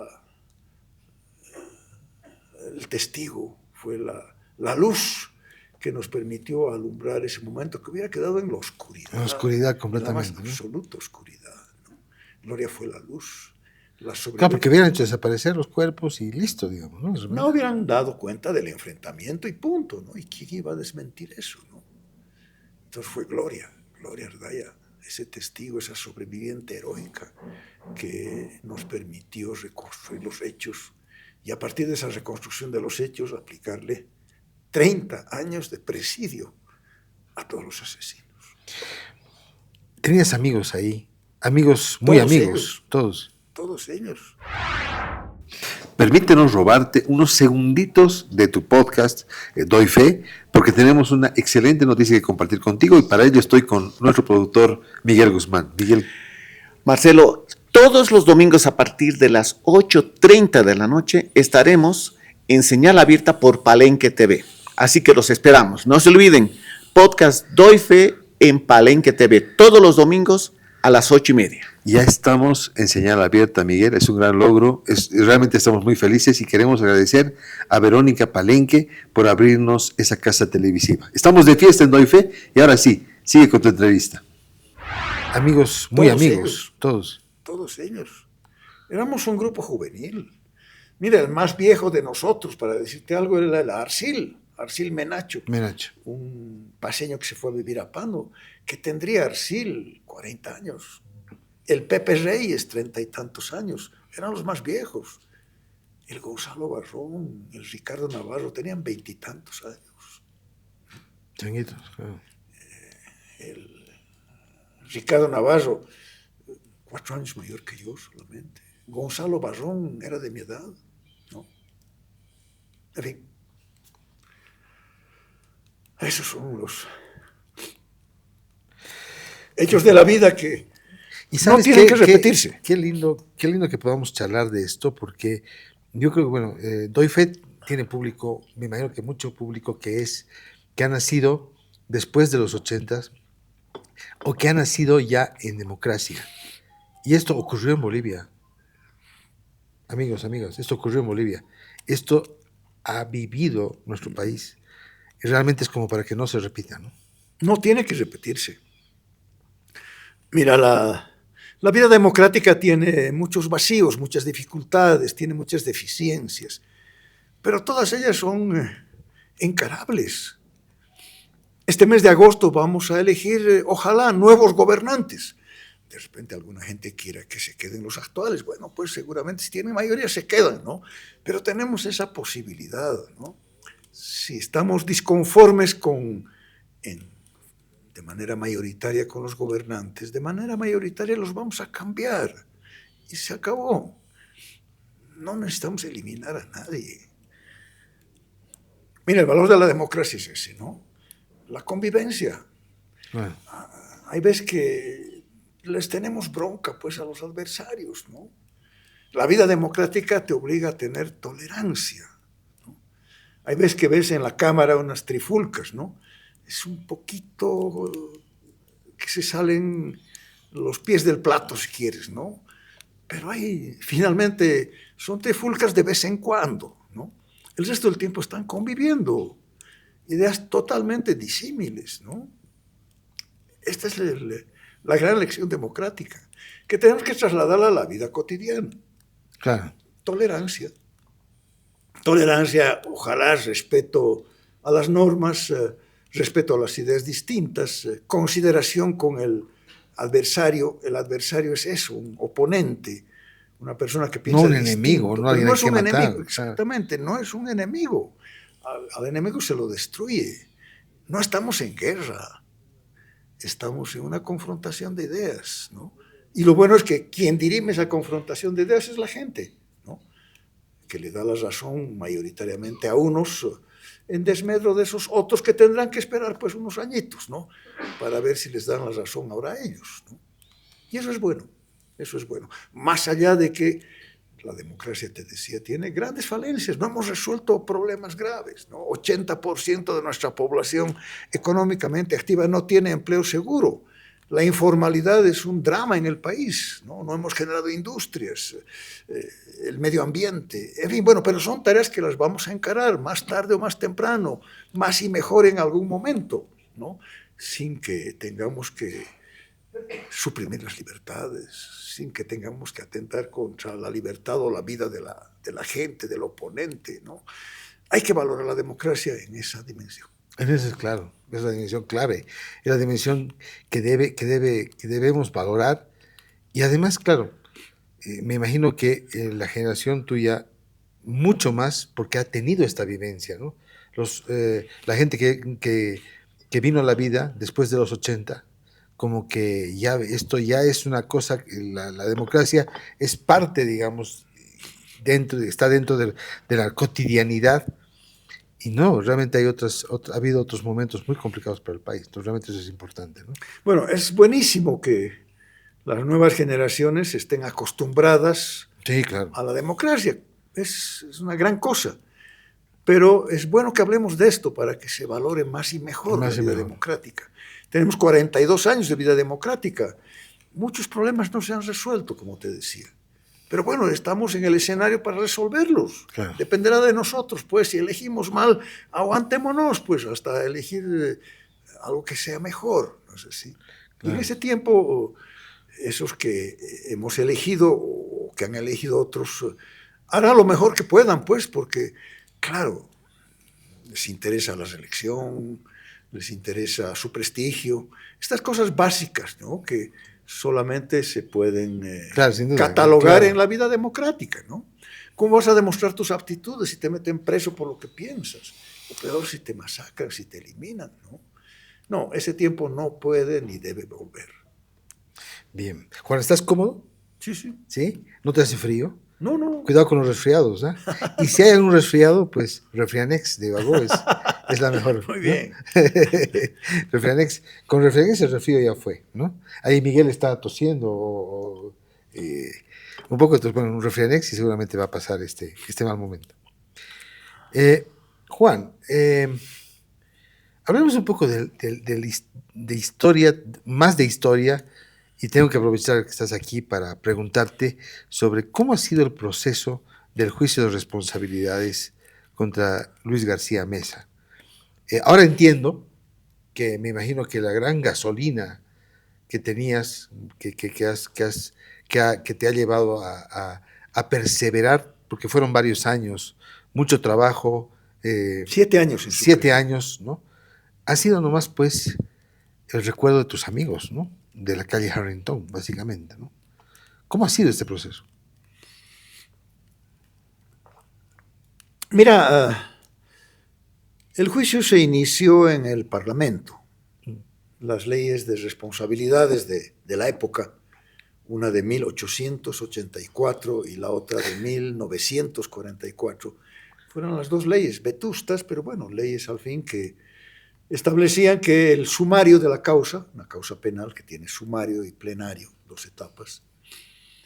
S1: testigo, fue la luz que nos permitió alumbrar ese momento que hubiera quedado en la oscuridad.
S2: En la oscuridad completamente.
S1: En la más absoluta oscuridad, ¿no? Gloria fue la luz.
S2: Claro, porque hubieran hecho desaparecer los cuerpos y listo, digamos, ¿no?
S1: No hubieran dado cuenta del enfrentamiento y punto, ¿no? ¿Y quién iba a desmentir eso, no? Entonces fue Gloria Ardaya, ese testigo, esa sobreviviente heroica que nos permitió reconstruir los hechos y a partir de esa reconstrucción de los hechos aplicarle 30 años de presidio a todos los asesinos.
S2: ¿Tenías amigos ahí? Amigos, muy
S1: todos
S2: amigos,
S1: ellos,
S2: todos
S1: ellos.
S3: Permítenos robarte unos segunditos de tu podcast, Doy Fe, porque tenemos una excelente noticia que compartir contigo y para ello estoy con nuestro productor Miguel Guzmán. Miguel.
S4: Marcelo, todos los domingos a partir de las 8:30 de la noche estaremos en señal abierta por Palenque TV. Así que los esperamos. No se olviden, podcast Doy Fe en Palenque TV, todos los domingos a las 8:30.
S3: Ya estamos en señal abierta, Miguel, es un gran logro, realmente estamos muy felices y queremos agradecer a Verónica Palenque por abrirnos esa casa televisiva. Estamos de fiesta en Doy Fe y ahora sí, sigue con tu entrevista.
S2: Amigos, muy
S1: Todos
S2: amigos,
S1: ellos.
S2: todos.
S1: Todos ellos. Éramos un grupo juvenil. Mira, el más viejo de nosotros, para decirte algo, era el Arcil Menacho. Un paseño que se fue a vivir a Pando, que tendría Arcil 40 años. El Pepe Reyes, 30 y tantos años. Eran los más viejos. El Gonzalo Barrón, el Ricardo Navarro, tenían 20 y tantos años.
S2: Changuitos, claro.
S1: el Ricardo Navarro, 4 años mayor que yo solamente. Gonzalo Barrón era de mi edad, ¿no? En fin, esos son los hechos de la vida que
S2: Y sabes
S1: no tienen que repetirse.
S2: Qué lindo que podamos charlar de esto, porque yo creo que, bueno, Doy Fe tiene público, me imagino que mucho público que ha nacido después de los 80s o que ha nacido ya en democracia. Y esto ocurrió en Bolivia. Amigos, esto ocurrió en Bolivia. Esto ha vivido nuestro país. Y realmente es como para que no se repita, ¿no?
S1: No tiene que repetirse. Mira, la vida democrática tiene muchos vacíos, muchas dificultades, tiene muchas deficiencias, pero todas ellas son encarables. Este mes de agosto vamos a elegir, ojalá, nuevos gobernantes. De repente alguna gente quiera que se queden los actuales. Bueno, pues seguramente si tienen mayoría se quedan, ¿no? Pero tenemos esa posibilidad, ¿no? Si estamos disconformes de manera mayoritaria con los gobernantes, de manera mayoritaria los vamos a cambiar. Y se acabó. No necesitamos eliminar a nadie. Mira, el valor de la democracia es ese, ¿no? La convivencia.
S2: Bueno.
S1: Hay veces que les tenemos bronca, pues, a los adversarios, ¿no? La vida democrática te obliga a tener tolerancia, ¿no? Hay veces que ves en la Cámara unas trifulcas, ¿no? Es un poquito que se salen los pies del plato, si quieres, ¿no? Pero finalmente, son trifulcas de vez en cuando, ¿no? El resto del tiempo están conviviendo. Ideas totalmente disímiles, ¿no? Esta es la gran lección democrática, que tenemos que trasladarla a la vida cotidiana.
S2: Claro.
S1: Tolerancia. Tolerancia, ojalá, respeto a las normas, respeto a las ideas distintas, consideración con el adversario. El adversario es eso, un oponente, una persona que piensa
S2: distinto. No un enemigo, no alguien
S1: no es un
S2: matar.
S1: enemigo, exactamente, no es un enemigo. Al enemigo se lo destruye. No estamos en guerra, estamos en una confrontación de ideas, ¿no? Y lo bueno es que quien dirime esa confrontación de ideas es la gente, ¿no? Que le da la razón mayoritariamente a unos en desmedro de esos otros que tendrán que esperar pues unos añitos, ¿no? Para ver si les dan la razón ahora a ellos, ¿no? Y eso es bueno, eso es bueno. Más allá de que la democracia, te decía, tiene grandes falencias. No hemos resuelto problemas graves, ¿no? 80% de nuestra población económicamente activa no tiene empleo seguro. La informalidad es un drama en el país, ¿no? No hemos generado industrias, el medio ambiente, en fin, bueno, pero son tareas que las vamos a encarar más tarde o más temprano, más y mejor en algún momento, ¿no? Sin que tengamos que suprimir las libertades, sin que tengamos que atentar contra la libertad o la vida de la gente, del oponente, ¿no? Hay que valorar la democracia en esa dimensión.
S2: En eso es claro, es la dimensión clave, es la dimensión que debemos valorar. Y además, claro, me imagino que la generación tuya, mucho más, porque ha tenido esta vivencia, ¿no? La gente que vino a la vida después de los 80, como que ya esto ya es una cosa, la democracia es parte, digamos, está dentro de la cotidianidad. Y no, realmente ha habido otros momentos muy complicados para el país. Entonces, realmente eso es importante, ¿no?
S1: Bueno, es buenísimo que las nuevas generaciones estén acostumbradas
S2: sí, claro,
S1: a la democracia. Es una gran cosa. Pero es bueno que hablemos de esto para que se valore más y mejor la vida democrática. Tenemos 42 años de vida democrática. Muchos problemas no se han resuelto, como te decía. Pero bueno, estamos en el escenario para resolverlos.
S2: Claro.
S1: Dependerá de nosotros, pues, si elegimos mal, aguantémonos, pues, hasta elegir algo que sea mejor. No sé si. Claro. Y en ese tiempo, esos que hemos elegido o que han elegido otros, harán lo mejor que puedan, pues, porque, claro, les interesa la reelección, les interesa su prestigio, estas cosas básicas, ¿no? Que solamente se pueden
S2: claro, sin duda,
S1: catalogar
S2: claro.
S1: en la vida democrática, ¿no? ¿Cómo vas a demostrar tus aptitudes si te meten preso por lo que piensas? O peor, si te masacran, si te eliminan, ¿no? No, ese tiempo no puede ni debe volver.
S2: Bien. Juan, ¿estás cómodo?
S1: Sí, sí.
S2: ¿Sí? ¿No te hace frío?
S1: No, no.
S2: Cuidado con los resfriados, ¿ah? Y si hay algún resfriado, pues Refrianex de Bagó es la mejor.
S1: Muy
S2: ¿no?
S1: bien.
S2: Refrianex. Con Refrianex el resfrío ya fue, ¿no? Ahí Miguel está tosiendo un poco, entonces bueno, un Refrianex y seguramente va a pasar este mal momento. Juan, hablemos un poco de historia, más de historia, y tengo que aprovechar que estás aquí para preguntarte sobre cómo ha sido el proceso del juicio de responsabilidades contra Luis García Meza. Ahora entiendo que me imagino que la gran gasolina que tenías, que te ha llevado a perseverar, porque fueron varios años, mucho trabajo.
S1: 7 años.
S2: 7 años, ¿no? Ha sido nomás, pues, el recuerdo de tus amigos, ¿no? De la calle Harrington, básicamente, ¿no? ¿Cómo ha sido este proceso?
S1: Mira, el juicio se inició en el Parlamento. Las leyes de responsabilidades de la época, una de 1884 y la otra de 1944, fueron las dos leyes vetustas, pero bueno, leyes al fin que establecían que el sumario de la causa, una causa penal que tiene sumario y plenario, 2 etapas,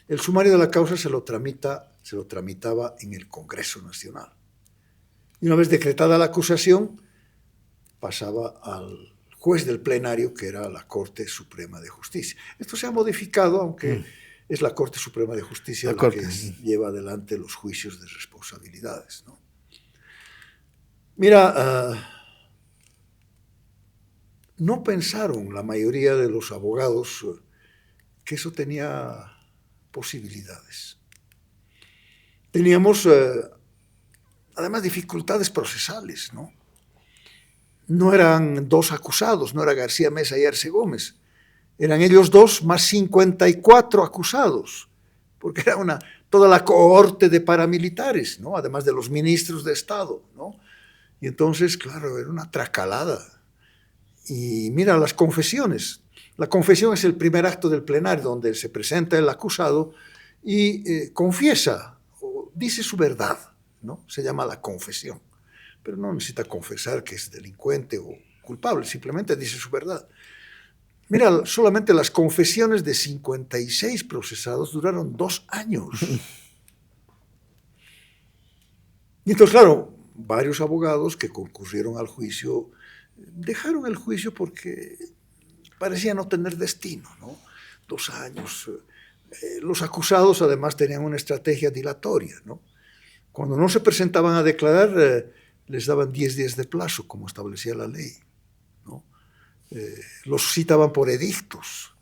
S1: el sumario de la causa se lo tramitaba en el Congreso Nacional. Y una vez decretada la acusación, pasaba al juez del plenario, que era la Corte Suprema de Justicia. Esto se ha modificado, aunque es la Corte Suprema de Justicia la que lleva adelante los juicios de responsabilidades, ¿no? Mira, no pensaron la mayoría de los abogados que eso tenía posibilidades. Teníamos, además, dificultades procesales, ¿no? No eran 2 acusados, no era García Meza y Arce Gómez. Eran ellos 2 más 54 acusados, porque era toda la cohorte de paramilitares, ¿no? Además de los ministros de Estado, ¿no? Y entonces, claro, era una tracalada. Y mira, las confesiones. La confesión es el primer acto del plenario, donde se presenta el acusado y confiesa, o dice su verdad, ¿no? Se llama la confesión. Pero no necesita confesar que es delincuente o culpable, simplemente dice su verdad. Mira, solamente las confesiones de 56 procesados duraron 2 años. Y entonces, claro, varios abogados que concurrieron al juicio dejaron el juicio porque parecía no tener destino, ¿no? 2 años. Los acusados además tenían una estrategia dilatoria, ¿no? Cuando no se presentaban a declarar, les daban 10 días de plazo, como establecía la ley, ¿no? Los citaban por edictos,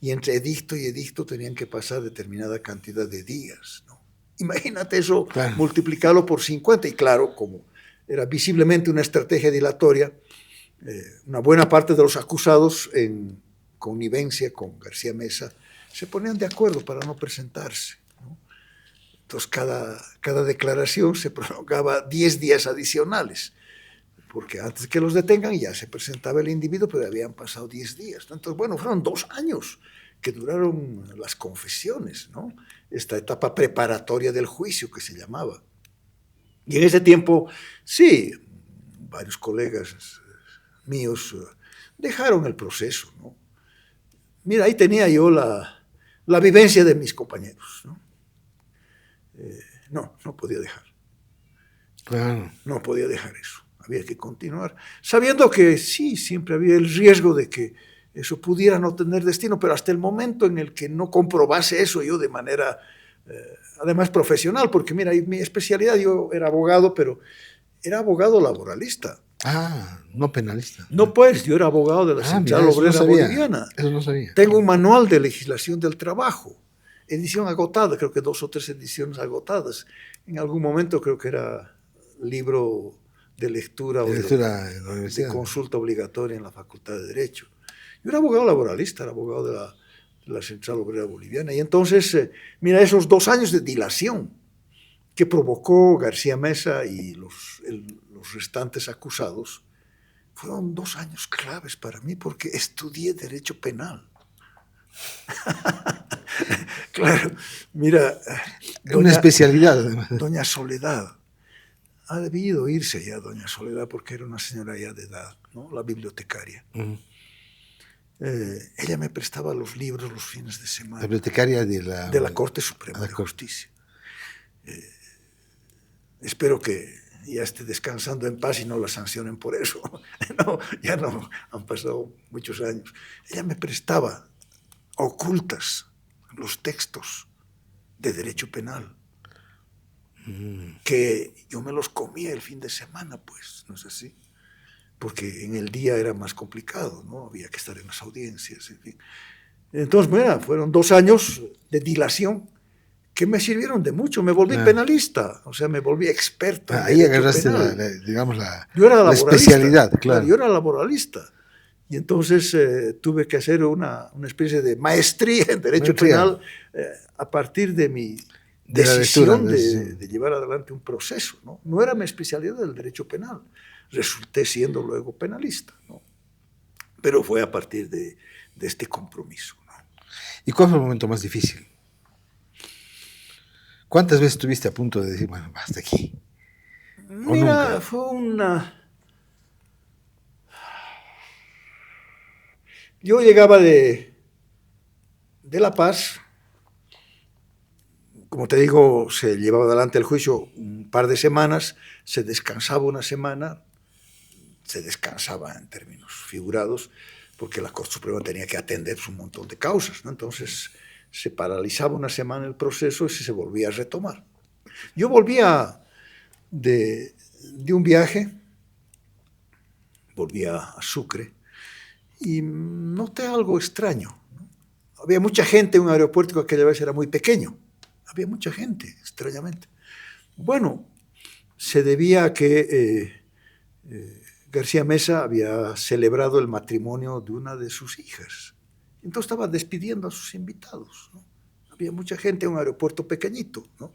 S1: y entre edicto y edicto tenían que pasar determinada cantidad de días, ¿no? Imagínate eso, claro, multiplicarlo por 50, y claro, como era visiblemente una estrategia dilatoria, una buena parte de los acusados, en connivencia con García Meza, se ponían de acuerdo para no presentarse, ¿no? Entonces cada declaración se prolongaba 10 días adicionales, porque antes que los detengan ya se presentaba el individuo, pero habían pasado 10 días, ¿no? Entonces, bueno, fueron 2 años que duraron las confesiones, ¿no? Esta etapa preparatoria del juicio que se llamaba. Y en ese tiempo, sí, varios colegas míos dejaron el proceso, ¿no? Mira, ahí tenía yo la vivencia de mis compañeros, ¿no? No podía dejar.
S2: Claro.
S1: No podía dejar eso. Había que continuar, sabiendo que sí, siempre había el riesgo de que eso pudiera no tener destino, pero hasta el momento en el que no comprobase eso yo de manera, además profesional, porque mira, mi especialidad, yo era abogado, pero era abogado laboralista.
S2: Ah, no penalista.
S1: No, pues, yo era abogado de la Central Obrera Boliviana.
S2: Eso no sabía.
S1: Tengo un manual de legislación del trabajo, edición agotada, creo que 2 o 3 ediciones agotadas. En algún momento creo que era libro de lectura o de consulta obligatoria en la Facultad de Derecho. Yo era abogado laboralista, era abogado de la Central Obrera Boliviana. Y entonces, mira, esos 2 años de dilación que provocó García Meza y los restantes acusados, fueron 2 años claves para mí porque estudié Derecho Penal. Claro, mira,
S2: Una especialidad, además.
S1: doña Soledad, ha debido irse ya doña Soledad porque era una señora ya de edad, ¿no? La bibliotecaria. Ella me prestaba los libros los fines de semana.
S2: La bibliotecaria de
S1: la Corte Suprema de Justicia. Espero que ya esté descansando en paz y no la sancionen por eso. No, ya no, han pasado muchos años. Ella me prestaba ocultas los textos de derecho penal, que yo me los comía el fin de semana, pues, ¿no es así? Porque en el día era más complicado, ¿no? Había que estar en las audiencias, en fin. Entonces, mira, fueron 2 años de dilación que me sirvieron de mucho. Me volví penalista, o sea, me volví experto.
S2: Ahí agarraste digamos
S1: yo era
S2: la especialidad, claro.
S1: Yo era laboralista. Y entonces tuve que hacer una especie de maestría en Derecho Penal a partir de mi decisión de llevar adelante un proceso, ¿no? No era mi especialidad el Derecho Penal. Resulté siendo luego penalista, ¿no? Pero fue a partir de este compromiso, ¿no?
S2: ¿Y cuál fue el momento más difícil? ¿Cuántas veces estuviste a punto de decir, bueno, hasta aquí?
S1: Mira, fue una... Yo llegaba de La Paz, como te digo, se llevaba adelante el juicio un par de semanas, se descansaba una semana, se descansaba en términos figurados, porque la Corte Suprema tenía que atender un montón de causas, ¿no? Entonces se paralizaba una semana el proceso y se volvía a retomar. Yo volvía de un viaje, volvía a Sucre, y noté algo extraño, ¿no? Había mucha gente en un aeropuerto que aquella vez era muy pequeño. Había mucha gente, extrañamente. Bueno, se debía a que García Mesa había celebrado el matrimonio de una de sus hijas. Entonces estaba despidiendo a sus invitados, ¿no? Había mucha gente en un aeropuerto pequeñito, ¿no?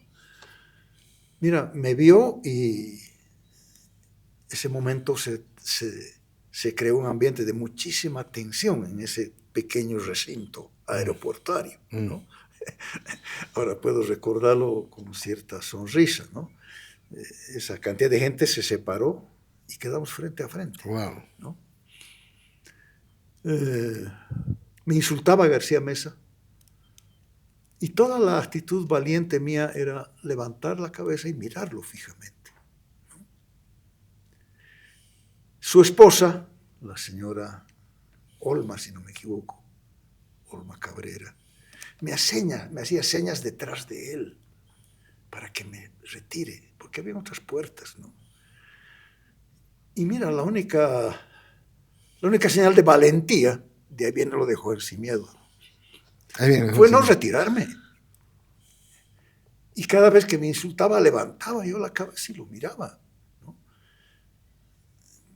S1: Mira, me vio y ese momento se creó un ambiente de muchísima tensión en ese pequeño recinto aeroportuario, ¿no? Ahora puedo recordarlo con cierta sonrisa, ¿no? Esa cantidad de gente se separó y quedamos frente a frente.
S2: Wow.
S1: ¿No? Me insultaba García Mesa y toda la actitud valiente mía era levantar la cabeza y mirarlo fijamente, ¿no? Su esposa, la señora Olma, si no me equivoco, Olma Cabrera, me hacía señas detrás de él para que me retire, porque había otras puertas, ¿no? Y mira, la única señal de valentía, de ahí viene lo de Joder sin miedo, fue no retirarme. Y cada vez que me insultaba, levantaba yo la cabeza y lo miraba, ¿no?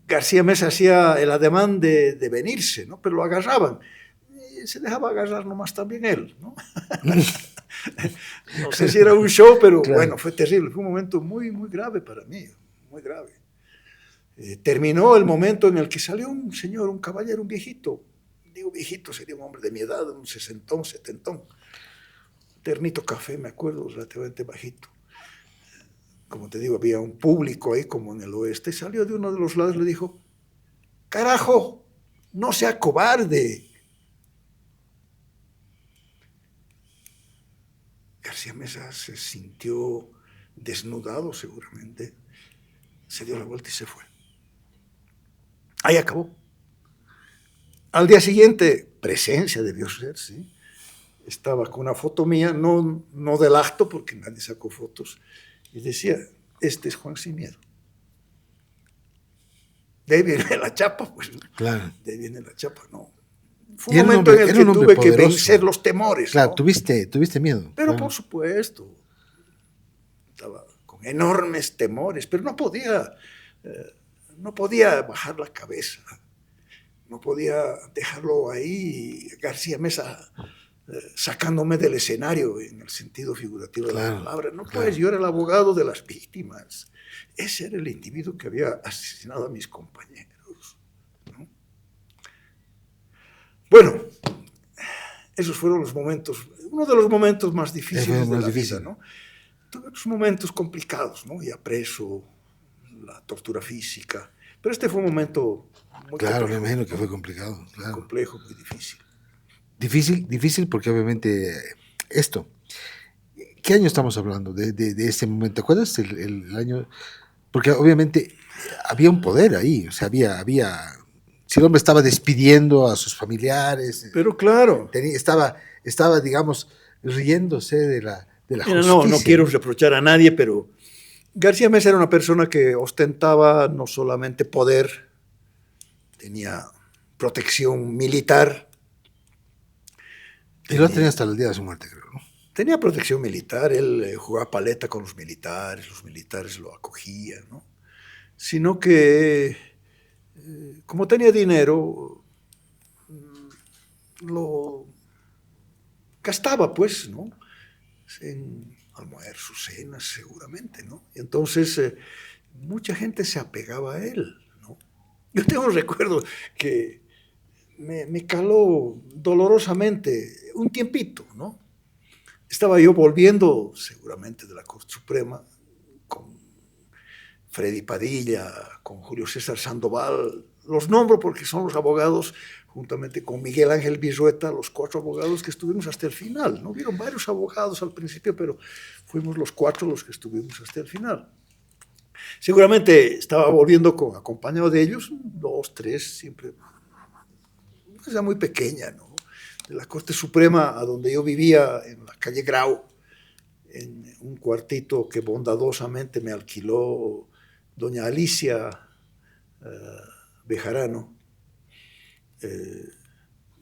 S1: García Mesa hacía el ademán de venirse, ¿no? Pero lo agarraban. Y se dejaba agarrar nomás también él, ¿no? No sé si era un show, pero claro. Bueno, fue terrible. Fue un momento muy, muy grave para mí, muy grave. Terminó el momento en el que salió un señor, un caballero, un viejito. Digo viejito, sería un hombre de mi edad, un 60, 70. Ternito café, me acuerdo, relativamente bajito. Como te digo, había un público ahí como en el oeste. Salió de uno de los lados y le dijo, carajo, no sea cobarde. García Mesa se sintió desnudado seguramente, se dio la vuelta y se fue. Ahí acabó. Al día siguiente, presencia debió ser, ¿sí? Estaba con una foto mía, no del acto, porque nadie sacó fotos, y decía, este es Juan Sin Miedo. De ahí viene la chapa, pues.
S2: Claro.
S1: De ahí viene la chapa, no. Fue un momento en el que tuve que vencer los temores.
S2: Claro,
S1: ¿no?
S2: tuviste miedo.
S1: Pero
S2: claro.
S1: Por supuesto, estaba con enormes temores, pero no podía bajar la cabeza, no podía dejarlo ahí, García Mesa sacándome del escenario en el sentido figurativo de la palabra. No, pues yo era el abogado de las víctimas. Ese era el individuo que había asesinado a mis compañeros. Bueno, esos fueron los momentos, uno de los momentos más difíciles de la vida, ¿no? Tuve otros momentos complicados, ¿no? Ya preso, la tortura física, pero este fue un momento muy
S2: Claro, me
S1: complejo,
S2: imagino que fue complicado, claro.
S1: complejo, muy difícil.
S2: Difícil porque obviamente esto. ¿Qué año estamos hablando de ese momento? ¿Te acuerdas el año? Porque obviamente había un poder ahí, o sea, si el hombre estaba despidiendo a sus familiares,
S1: Pero claro,
S2: estaba, digamos, riéndose de la
S1: mira,
S2: justicia.
S1: no quiero reprochar a nadie, pero García Mesa era una persona que ostentaba no solamente poder, tenía protección militar.
S2: Y lo tenía hasta el día de su muerte, creo, ¿no?
S1: Tenía protección militar, él jugaba paleta con los militares lo acogían, ¿no? Sino que, como tenía dinero, lo gastaba, pues, ¿no? En almuerzos, cenas, seguramente, ¿no? Y entonces, mucha gente se apegaba a él, ¿no? Yo tengo un recuerdo que me caló dolorosamente un tiempito, ¿no? Estaba yo volviendo, seguramente, de la Corte Suprema, con Freddy Padilla, con Julio César Sandoval, los nombro porque son los abogados, juntamente con Miguel Ángel Virueta, los 4 abogados que estuvimos hasta el final. No hubieron varios abogados al principio, pero fuimos los 4 los que estuvimos hasta el final. Seguramente estaba volviendo acompañado de ellos, 2, 3, siempre, una cosa muy pequeña, ¿no? De la Corte Suprema, a donde yo vivía, en la calle Grau, en un cuartito que bondadosamente me alquiló doña Alicia Bejarano,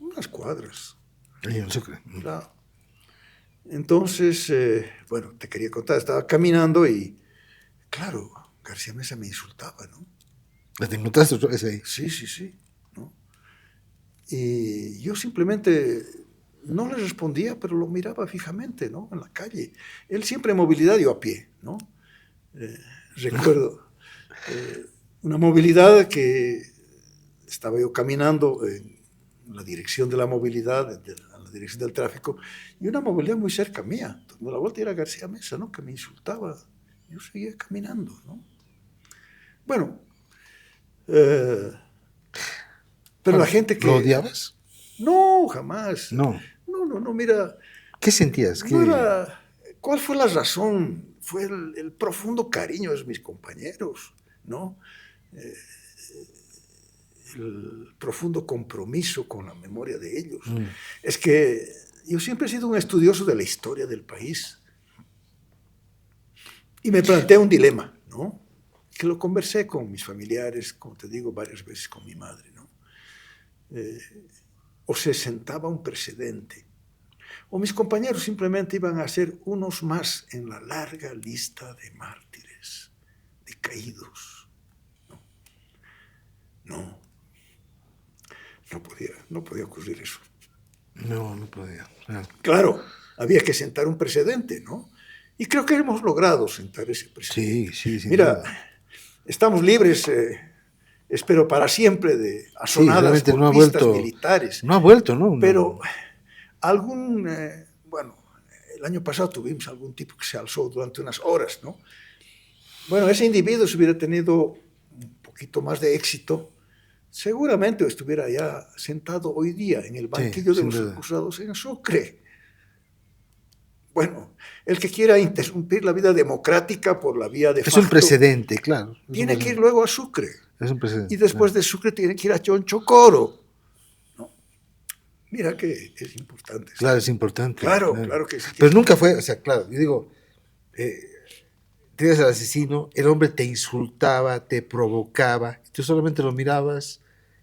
S1: unas cuadras.
S2: Ahí en Sucre.
S1: Claro. Entonces, bueno, te quería contar, estaba caminando y, claro, García Mesa me insultaba, ¿no?
S2: ¿Te encontraste otra vez ahí?
S1: Sí, ¿no? Y yo simplemente no le respondía, pero lo miraba fijamente, ¿no? En la calle. Él siempre en movilidad, yo a pie, ¿no? Recuerdo una movilidad que estaba yo caminando en la dirección de la movilidad, a la dirección del tráfico, y una movilidad muy cerca mía. Entonces, me la vuelta era García Mesa, ¿no? Que me insultaba. Yo seguía caminando, ¿no? Bueno, pero la gente que...
S2: ¿Lo odiabas?
S1: No, jamás.
S2: No.
S1: No, mira...
S2: ¿Qué sentías?
S1: No era... ¿Cuál fue la razón? Fue el profundo cariño de mis compañeros, ¿no? El profundo compromiso con la memoria de ellos. Es que yo siempre he sido un estudioso de la historia del país. Y me planteé un dilema, ¿no? Que lo conversé con mis familiares, como te digo, varias veces con mi madre, ¿no? O se sentaba un precedente, o mis compañeros simplemente iban a ser unos más en la larga lista de mártires, de caídos. No podía ocurrir eso.
S2: No podía.
S1: Claro, había que sentar un precedente, ¿no? Y creo que hemos logrado sentar ese precedente.
S2: Sí.
S1: Mira, estamos libres, espero para siempre, de asonadas golpistas militares.
S2: No ha vuelto, ¿no?
S1: Pero bueno, el año pasado tuvimos algún tipo que se alzó durante unas horas, ¿no? Bueno, ese individuo, si hubiera tenido un poquito más de éxito, seguramente estuviera ya sentado hoy día en el banquillo de los acusados en Sucre. Bueno, el que quiera interrumpir la vida democrática por la vía de facto,
S2: es un precedente, claro.
S1: Tiene que ir luego a Sucre.
S2: Es un precedente.
S1: Y después de Sucre tiene que ir a Chonchocoro. ¿No? Mira que es importante.
S2: Claro, es importante.
S1: Claro que sí.
S2: Pero nunca fue, o sea, claro, yo digo, tienes al asesino, el hombre te insultaba, te provocaba, tú solamente lo mirabas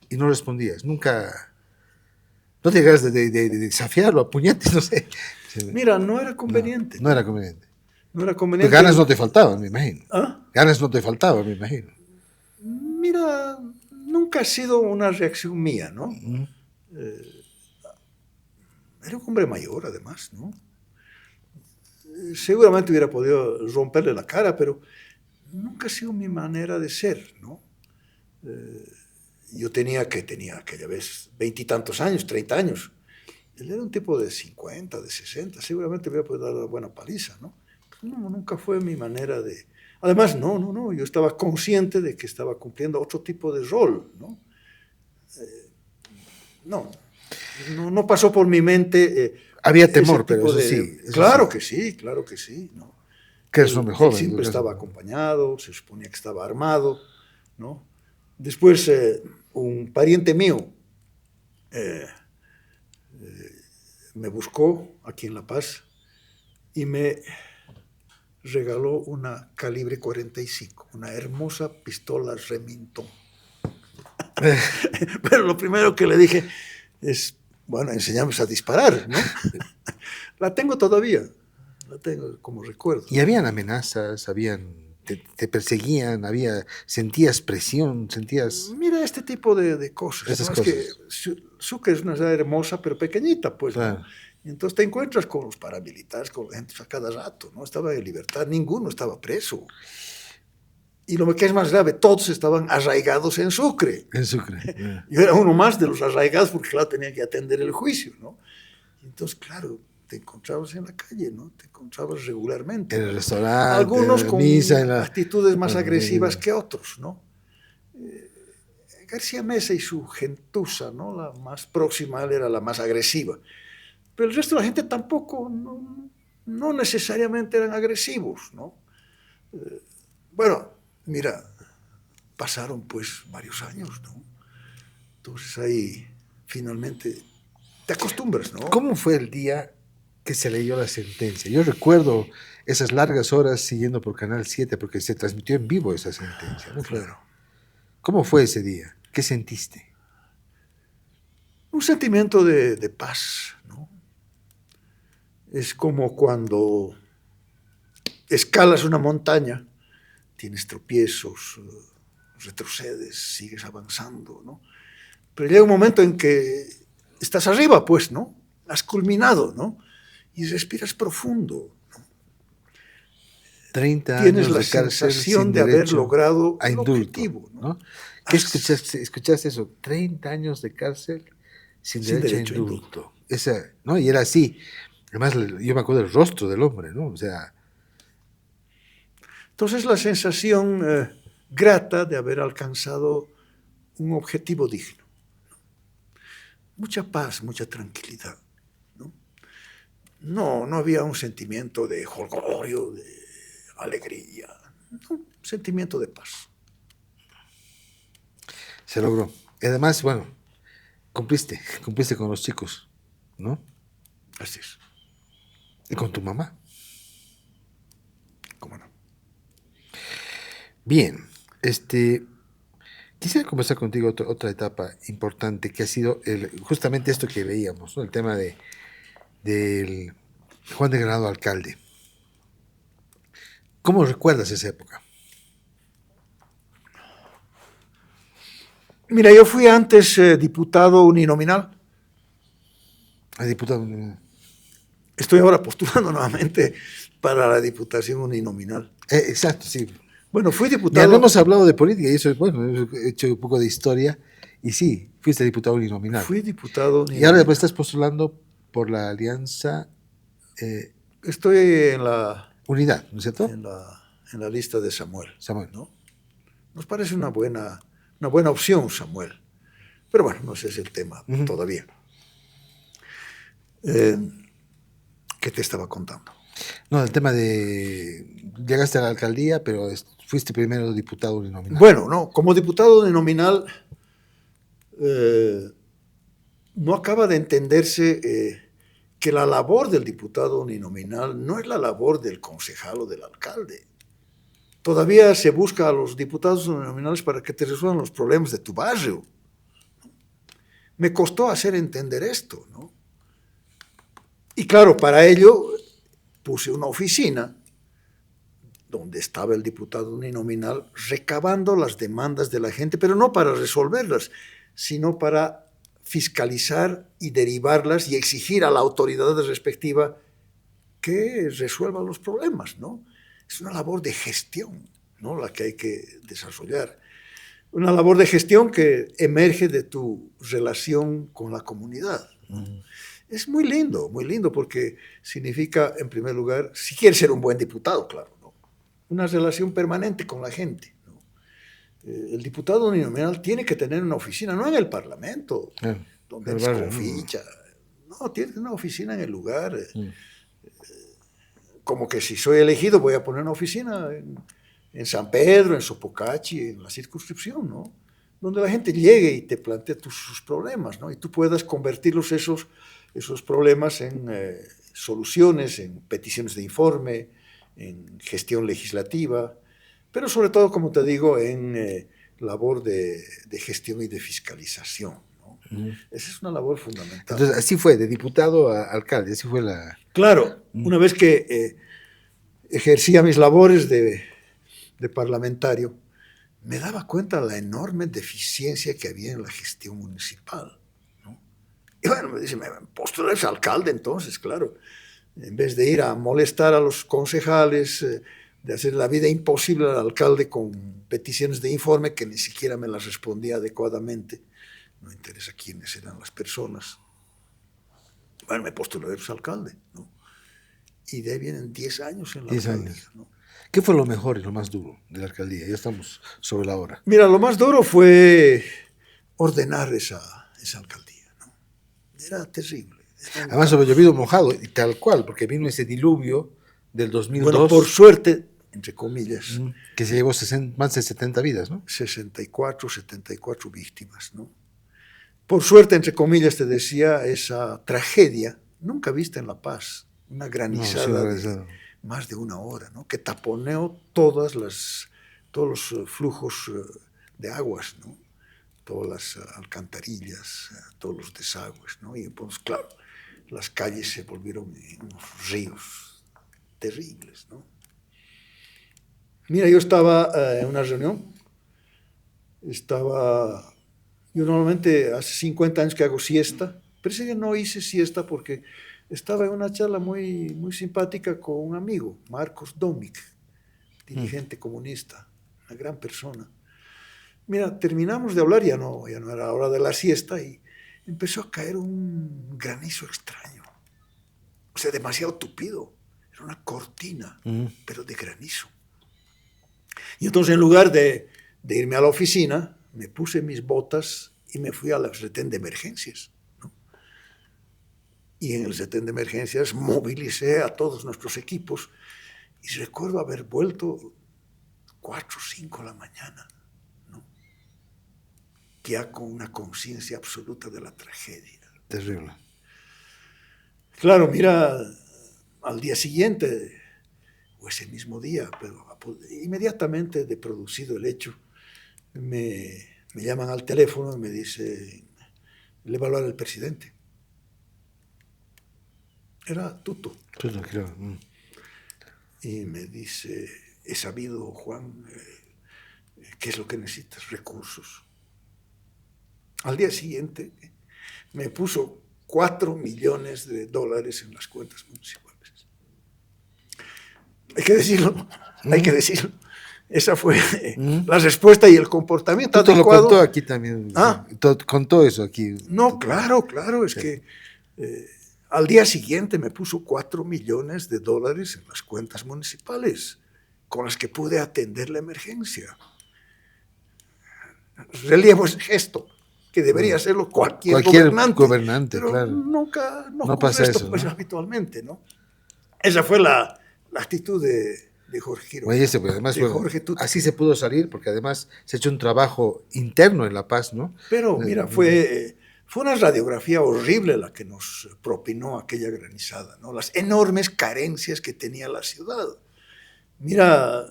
S2: y no respondías. Nunca, no te llegas de desafiarlo a puñetes, no sé.
S1: Mira, no era conveniente.
S2: No era conveniente.
S1: No era conveniente.
S2: Pero ganas no te faltaban, me imagino.
S1: ¿Ah?
S2: Ganas no te faltaban, me imagino.
S1: Mira, nunca ha sido una reacción mía, ¿no? Era un hombre mayor, además, ¿no? Seguramente hubiera podido romperle la cara, pero nunca ha sido mi manera de ser, ¿no? yo tenía aquella vez 20 y tantos años, 30 años. Él era un tipo de 50, de 60, seguramente me hubiera podido dar una buena paliza, ¿no? No, nunca fue mi manera de... Además, no, yo estaba consciente de que estaba cumpliendo otro tipo de rol, ¿no? No pasó por mi mente...
S2: Había temor, pero eso
S1: claro que sí, claro que sí, ¿no?
S2: Que es lo mejor.
S1: Él siempre estaba acompañado, se suponía que estaba armado, ¿no? Después, un pariente mío me buscó aquí en La Paz y me regaló una calibre 45, una hermosa pistola Remington. Pero lo primero que le dije es, bueno, enseñamos a disparar, ¿no? La tengo todavía, la tengo como recuerdo.
S2: Y habían amenazas, te perseguían, sentías presión, sentías...
S1: Mira este tipo de cosas.
S2: Esas
S1: ¿no?
S2: cosas.
S1: Es que Sucre es una ciudad hermosa, pero pequeñita, pues.
S2: Claro.
S1: ¿No? Y entonces te encuentras con los paramilitares, con la gente a cada rato, ¿no? Estaba en libertad, ninguno estaba preso. Y lo que es más grave, todos estaban arraigados en Sucre.
S2: En Sucre.
S1: Yo era uno más de los arraigados porque, claro, tenía que atender el juicio, ¿no? Y entonces, claro, te encontrabas en la calle, ¿no? Te encontrabas regularmente.
S2: En el restaurante,
S1: algunos con
S2: misa,
S1: actitudes más agresivas que otros, ¿no? García Meza y su gentuza, ¿no? La más próxima era la más agresiva. Pero el resto de la gente tampoco, no necesariamente eran agresivos, ¿no? Bueno, mira, pasaron pues varios años, ¿no? Entonces ahí finalmente te acostumbras, ¿no?
S2: ¿Cómo fue el día que se leyó la sentencia? Yo recuerdo esas largas horas siguiendo por Canal 7 porque se transmitió en vivo esa sentencia, ¿no?
S1: Claro.
S2: ¿Cómo fue ese día? ¿Qué sentiste?
S1: Un sentimiento de paz, ¿no? Es como cuando escalas una montaña, tienes tropiezos, retrocedes, sigues avanzando, ¿no? Pero llega un momento en que estás arriba, pues, ¿no? Has culminado, ¿no? Y respiras profundo, ¿no?
S2: 30
S1: Tienes
S2: años
S1: la
S2: de cárcel
S1: sensación
S2: sin
S1: de haber
S2: derecho
S1: logrado
S2: a
S1: el
S2: indulto,
S1: objetivo,
S2: ¿no? ¿Qué escuchaste eso? 30 años de cárcel sin derecho a indulto. Esa, ¿no? Y era así. Además, yo me acuerdo del rostro del hombre, ¿no? O sea...
S1: Entonces, la sensación grata de haber alcanzado un objetivo digno. Mucha paz, mucha tranquilidad, ¿no? No había un sentimiento de jolgorio, de alegría, ¿no? Un sentimiento de paz.
S2: Se logró. Y además, bueno, cumpliste con los chicos, ¿no?
S1: Así es.
S2: Y con tu mamá.
S1: ¿Cómo no?
S2: Bien, quisiera conversar contigo otra etapa importante que ha sido justamente esto que veíamos, ¿no? El tema del Juan de Granado alcalde. ¿Cómo recuerdas esa época?
S1: Mira, yo fui antes diputado uninominal.
S2: Diputado.
S1: Estoy ahora postulando nuevamente para la diputación uninominal.
S2: Exacto, sí.
S1: Bueno, fui
S2: Ya
S1: diputado...
S2: no hemos hablado de política y eso es bueno, he hecho un poco de historia y sí, fuiste diputado uninominal.
S1: Fui diputado uninominal.
S2: Y ahora después estás postulando por la alianza...
S1: Estoy en la...
S2: Unidad, ¿no es cierto?
S1: En la lista de Samuel.
S2: Samuel.
S1: ¿No? Nos parece una buena opción, Samuel. Pero bueno, no ese es el tema todavía. ¿Qué te estaba contando?
S2: No, el tema de... Llegaste a la alcaldía, pero fuiste primero diputado uninominal.
S1: Bueno, no, como diputado uninominal no acaba de entenderse que la labor del diputado uninominal no es la labor del concejal o del alcalde. Todavía se busca a los diputados uninominales para que te resuelvan los problemas de tu barrio. Me costó hacer entender esto, ¿no? Y claro, para ello puse una oficina donde estaba el diputado uninominal recabando las demandas de la gente, pero no para resolverlas, sino para fiscalizar y derivarlas y exigir a la autoridad respectiva que resuelva los problemas, ¿no? Es una labor de gestión, ¿no? La que hay que desarrollar. una labor de gestión que emerge de tu relación con la comunidad. Es muy lindo, porque significa, en primer lugar, si quieres ser un buen diputado, claro, ¿no? Una relación permanente con la gente, ¿no? El diputado uninominal tiene que tener una oficina, no en el Parlamento, donde es con ficha. No, tiene una oficina en el lugar. Como que si soy elegido voy a poner una oficina en San Pedro, en Sopocachi, en la circunscripción, ¿no? Donde la gente llegue y te plantee sus problemas, ¿no? Y tú puedas convertirlos esos problemas en soluciones, en peticiones de informe, en gestión legislativa, pero sobre todo, como te digo, en labor de gestión y de fiscalización, ¿no? Esa es una labor fundamental.
S2: Entonces, así fue, de diputado a alcalde, así fue la...
S1: Claro, una vez que ejercía mis labores de parlamentario, me daba cuenta de la enorme deficiencia que había en la gestión municipal, ¿no? Y bueno, me dice, me postulas alcalde entonces, claro. En vez de ir a molestar a los concejales, de hacer la vida imposible al alcalde con peticiones de informe que ni siquiera me las respondía adecuadamente. No interesa quiénes eran las personas. Bueno, me postulé alcalde, ¿no? Y de ahí vienen 10 años en la alcaldía, ¿no?
S2: ¿Qué fue lo mejor y lo más duro de la alcaldía? Ya estamos sobre la hora.
S1: Mira, lo más duro fue ordenar esa alcaldía, ¿no? Era terrible.
S2: Además, sobre llovido mojado, y tal cual, porque vino ese diluvio del 2002.
S1: Bueno, por suerte, entre comillas.
S2: Que se llevó más de 70 vidas, ¿no?
S1: 74 víctimas, ¿no? Por suerte, entre comillas, te decía, esa tragedia nunca vista en La Paz, una granizada de más de 1 hora, ¿no? Que taponeó todos los flujos de aguas, ¿no? Todas las alcantarillas, todos los desagües, ¿no? Y pues, claro, las calles se volvieron unos ríos terribles, ¿no? Mira, yo estaba en una reunión, yo normalmente hace 50 años que hago siesta, pero ese día no hice siesta porque estaba en una charla muy, muy simpática con un amigo, Marcos Domic, dirigente comunista, una gran persona. Mira, terminamos de hablar, ya no era hora de la siesta, y empezó a caer un granizo extraño. O sea, demasiado tupido. Era una cortina, pero de granizo. Y entonces, en lugar de irme a la oficina, me puse mis botas y me fui al retén de emergencias, ¿no? Y en el retén de emergencias movilicé a todos nuestros equipos y recuerdo haber vuelto 4 o 5 de la mañana, ¿no? Ya con una conciencia absoluta de la tragedia.
S2: Terrible.
S1: Claro, mira, al día siguiente, o ese mismo día, pero inmediatamente de producido el hecho, me llaman al teléfono y me dicen, le va a hablar el presidente. Era Tuto.
S2: Tuto, claro.
S1: Y me dice, he sabido, Juan, qué es lo que necesitas, recursos. Al día siguiente me puso $4 millones en las cuentas municipales. Hay que decirlo. Esa fue la respuesta y el comportamiento
S2: Tuto
S1: adecuado.
S2: Lo contó aquí también. Contó eso aquí.
S1: No, claro, es que al día siguiente me puso $4 millones en las cuentas municipales, con las que pude atender la emergencia. Relievo ese gesto, que debería hacerlo cualquier gobernante, pero
S2: claro.
S1: No pasa esto, eso, pues, ¿no? Habitualmente, ¿no? Esa fue la actitud de Jorge Giro.
S2: Oye, pues además así se pudo salir, porque además se ha hecho un trabajo interno en La Paz, ¿no?
S1: Pero mira, fue una radiografía horrible la que nos propinó aquella granizada, ¿no? Las enormes carencias que tenía la ciudad. Mira,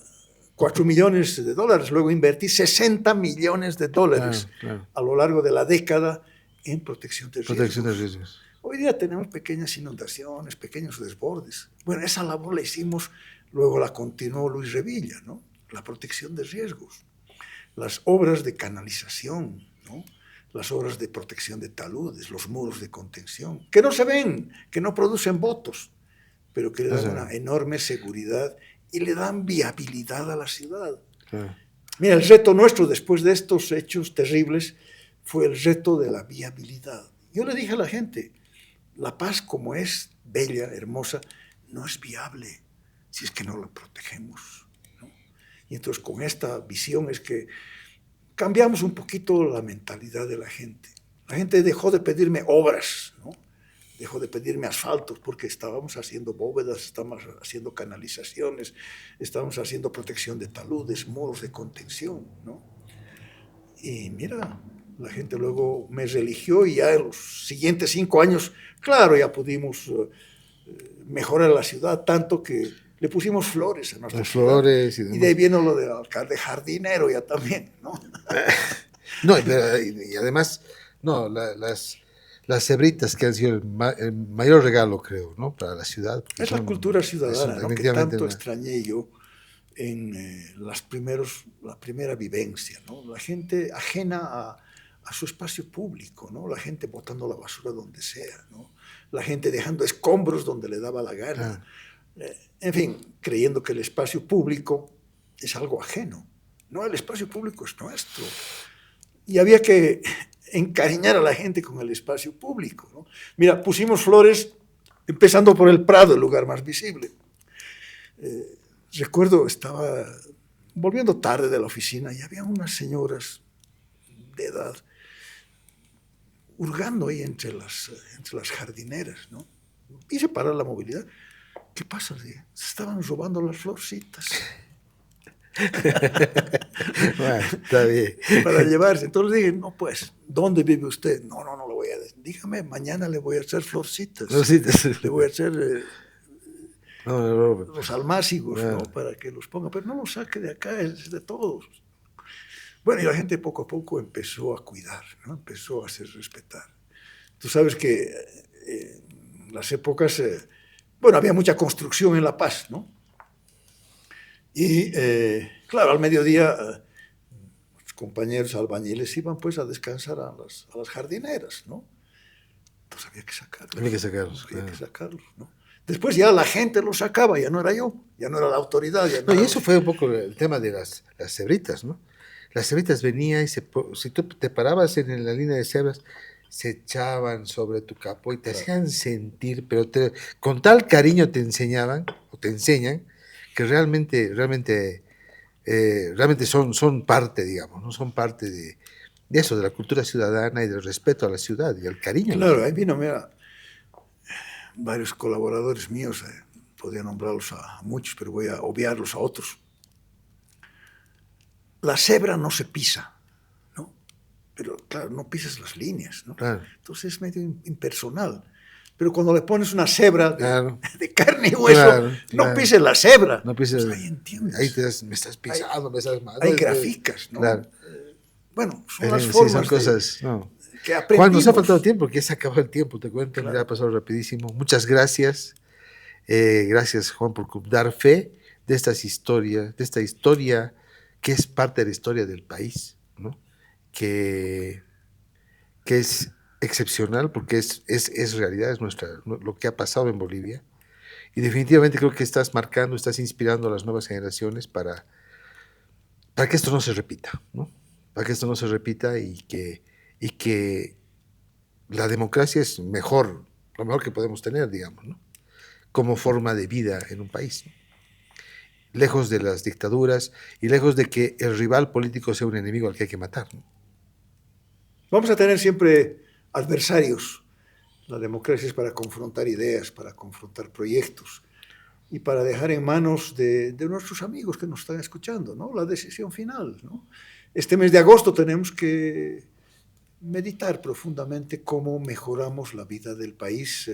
S1: $4 millones, luego invertí $60 millones claro. A lo largo de la década en protección de riesgos. Hoy día tenemos pequeñas inundaciones, pequeños desbordes. Bueno, esa labor la hicimos, luego la continuó Luis Revilla, ¿no? La protección de riesgos, las obras de canalización, ¿no? Las obras de protección de taludes, los muros de contención, que no se ven, que no producen votos, pero que le dan una enorme seguridad y le dan viabilidad a la ciudad. Mira, el reto nuestro después de estos hechos terribles fue el reto de la viabilidad. Yo le dije a la gente, La Paz como es bella, hermosa, no es viable si es que no la protegemos, ¿no? Y entonces con esta visión es que cambiamos un poquito la mentalidad de la gente. La gente dejó de pedirme obras, ¿no? Dejó de pedirme asfaltos porque estábamos haciendo bóvedas, estábamos haciendo canalizaciones, estábamos haciendo protección de taludes, muros de contención, ¿no? Y mira, la gente luego me religió y ya en los siguientes 5 años, claro, ya pudimos mejorar la ciudad tanto que le pusimos flores a nuestra ciudad.
S2: Flores
S1: y de ahí viene lo del alcalde jardinero ya también, ¿no?
S2: No, y además, no, las cebritas que han sido el mayor regalo, creo, ¿no? Para la ciudad.
S1: Es la cultura ciudadana, ¿no? Que tanto
S2: una...
S1: extrañé yo en la primera vivencia, ¿no? La gente ajena a su espacio público, ¿no? La gente botando la basura donde sea, ¿no? La gente dejando escombros donde le daba la gana. En fin, creyendo que el espacio público es algo ajeno. No, el espacio público es nuestro. Y había que encariñar a la gente con el espacio público, ¿no? Mira, pusimos flores empezando por el Prado, el lugar más visible. Recuerdo, estaba volviendo tarde de la oficina y había unas señoras de edad hurgando ahí entre las jardineras, ¿no? Hice parar la movilidad. ¿Qué pasa? Se estaban robando las florcitas.
S2: Bueno, está bien.
S1: Para llevarse. Entonces dije, no, pues, ¿dónde vive usted? No lo voy a decir. Dígame, mañana le voy a hacer florcitas.
S2: Florcitas.
S1: Le voy a hacer los almácigos, ¿no? Para que los ponga. Pero no los saque de acá, es de todos. Bueno, y la gente poco a poco empezó a cuidar, ¿no? Empezó a hacer respetar. Tú sabes que en las épocas, bueno, había mucha construcción en La Paz, ¿no? Y, claro, al mediodía los compañeros albañiles iban pues a descansar a las jardineras, ¿no? Entonces había que sacarlos. Había que sacarlos, ¿no? Después ya la gente los sacaba, ya no era yo, ya no era la autoridad. Ya no
S2: y eso fue un poco el tema de las cebritas, ¿no? Las cebritas venían y si tú te parabas en la línea de cebras, se echaban sobre tu capó y te hacían sentir, pero con tal cariño te enseñaban, o te enseñan, que realmente son parte, digamos, ¿no? Son parte de eso, de la cultura ciudadana y del respeto a la ciudad y el cariño.
S1: Claro, ahí vino, mira, varios colaboradores míos, podría nombrarlos a muchos, pero voy a obviarlos a otros. La cebra no se pisa, ¿no? Pero claro, no pisas las líneas, ¿no?
S2: Claro.
S1: Entonces es medio impersonal. Pero cuando le pones una cebra de carne y hueso, no pises la cebra.
S2: No pises,
S1: pues ahí entiendes.
S2: Ahí me estás pisando, me estás matando.
S1: Hay graficas, ¿no?
S2: Claro.
S1: Bueno, son las formas
S2: son cosas, no.
S1: que aprendimos.
S2: Juan, nos ha faltado tiempo, porque ya se acabó el tiempo, te cuento,
S1: Claro.
S2: ya ha pasado rapidísimo. Muchas gracias. Gracias, Juan, por dar fe de esta historia que es parte de la historia del país, ¿no? Que es excepcional porque es realidad, es lo que ha pasado en Bolivia. Y definitivamente creo que estás inspirando a las nuevas generaciones para que esto no se repita, ¿no? Para que esto no se repita y que la democracia es lo mejor que podemos tener, digamos, ¿no? Como forma de vida en un país, ¿no? Lejos de las dictaduras y lejos de que el rival político sea un enemigo al que hay que matar, ¿no?
S1: Vamos a tener siempre adversarios. La democracia es para confrontar ideas, para confrontar proyectos y para dejar en manos de nuestros amigos que nos están escuchando, ¿no? La decisión final, ¿no? Este mes de agosto tenemos que meditar profundamente cómo mejoramos la vida del país,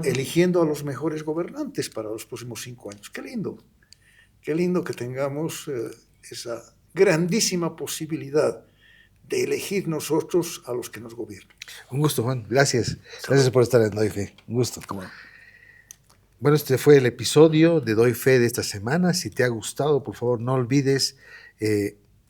S1: eligiendo a los mejores gobernantes para los próximos 5 años. Qué lindo que tengamos esa grandísima posibilidad de elegir nosotros a los que nos gobiernan.
S2: Un gusto, Juan. Gracias. Gracias por estar en Doy Fe. Un gusto. Bueno, este fue el episodio de Doy Fe de esta semana. Si te ha gustado, por favor, no olvides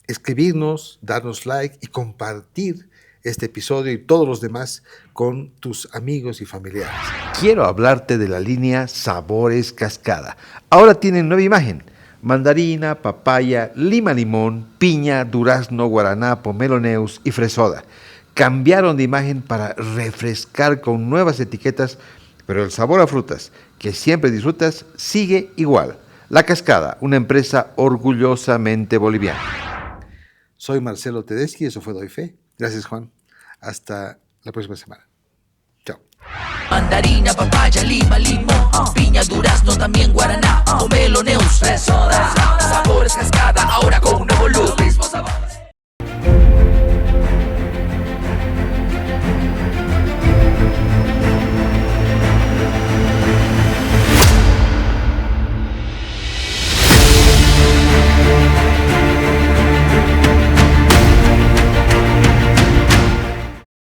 S2: escribirnos, darnos like y compartir este episodio y todos los demás con tus amigos y familiares.
S5: Quiero hablarte de la línea Sabores Cascada. Ahora tienen nueva imagen.
S2: mandarina, papaya, lima limón, piña, durazno, guaraná, pomeloneus y fresoda. Cambiaron de imagen para refrescar con nuevas etiquetas, pero el sabor a frutas que siempre disfrutas sigue igual. La Cascada, una empresa orgullosamente boliviana. Soy Marcelo Tedeschi, eso fue Doy Fe. Gracias, Juan. Hasta la próxima semana. Chao.
S5: Mandarina, papaya, lima, limón, piña, durazno, también guaraná, pomeloneus, fresón.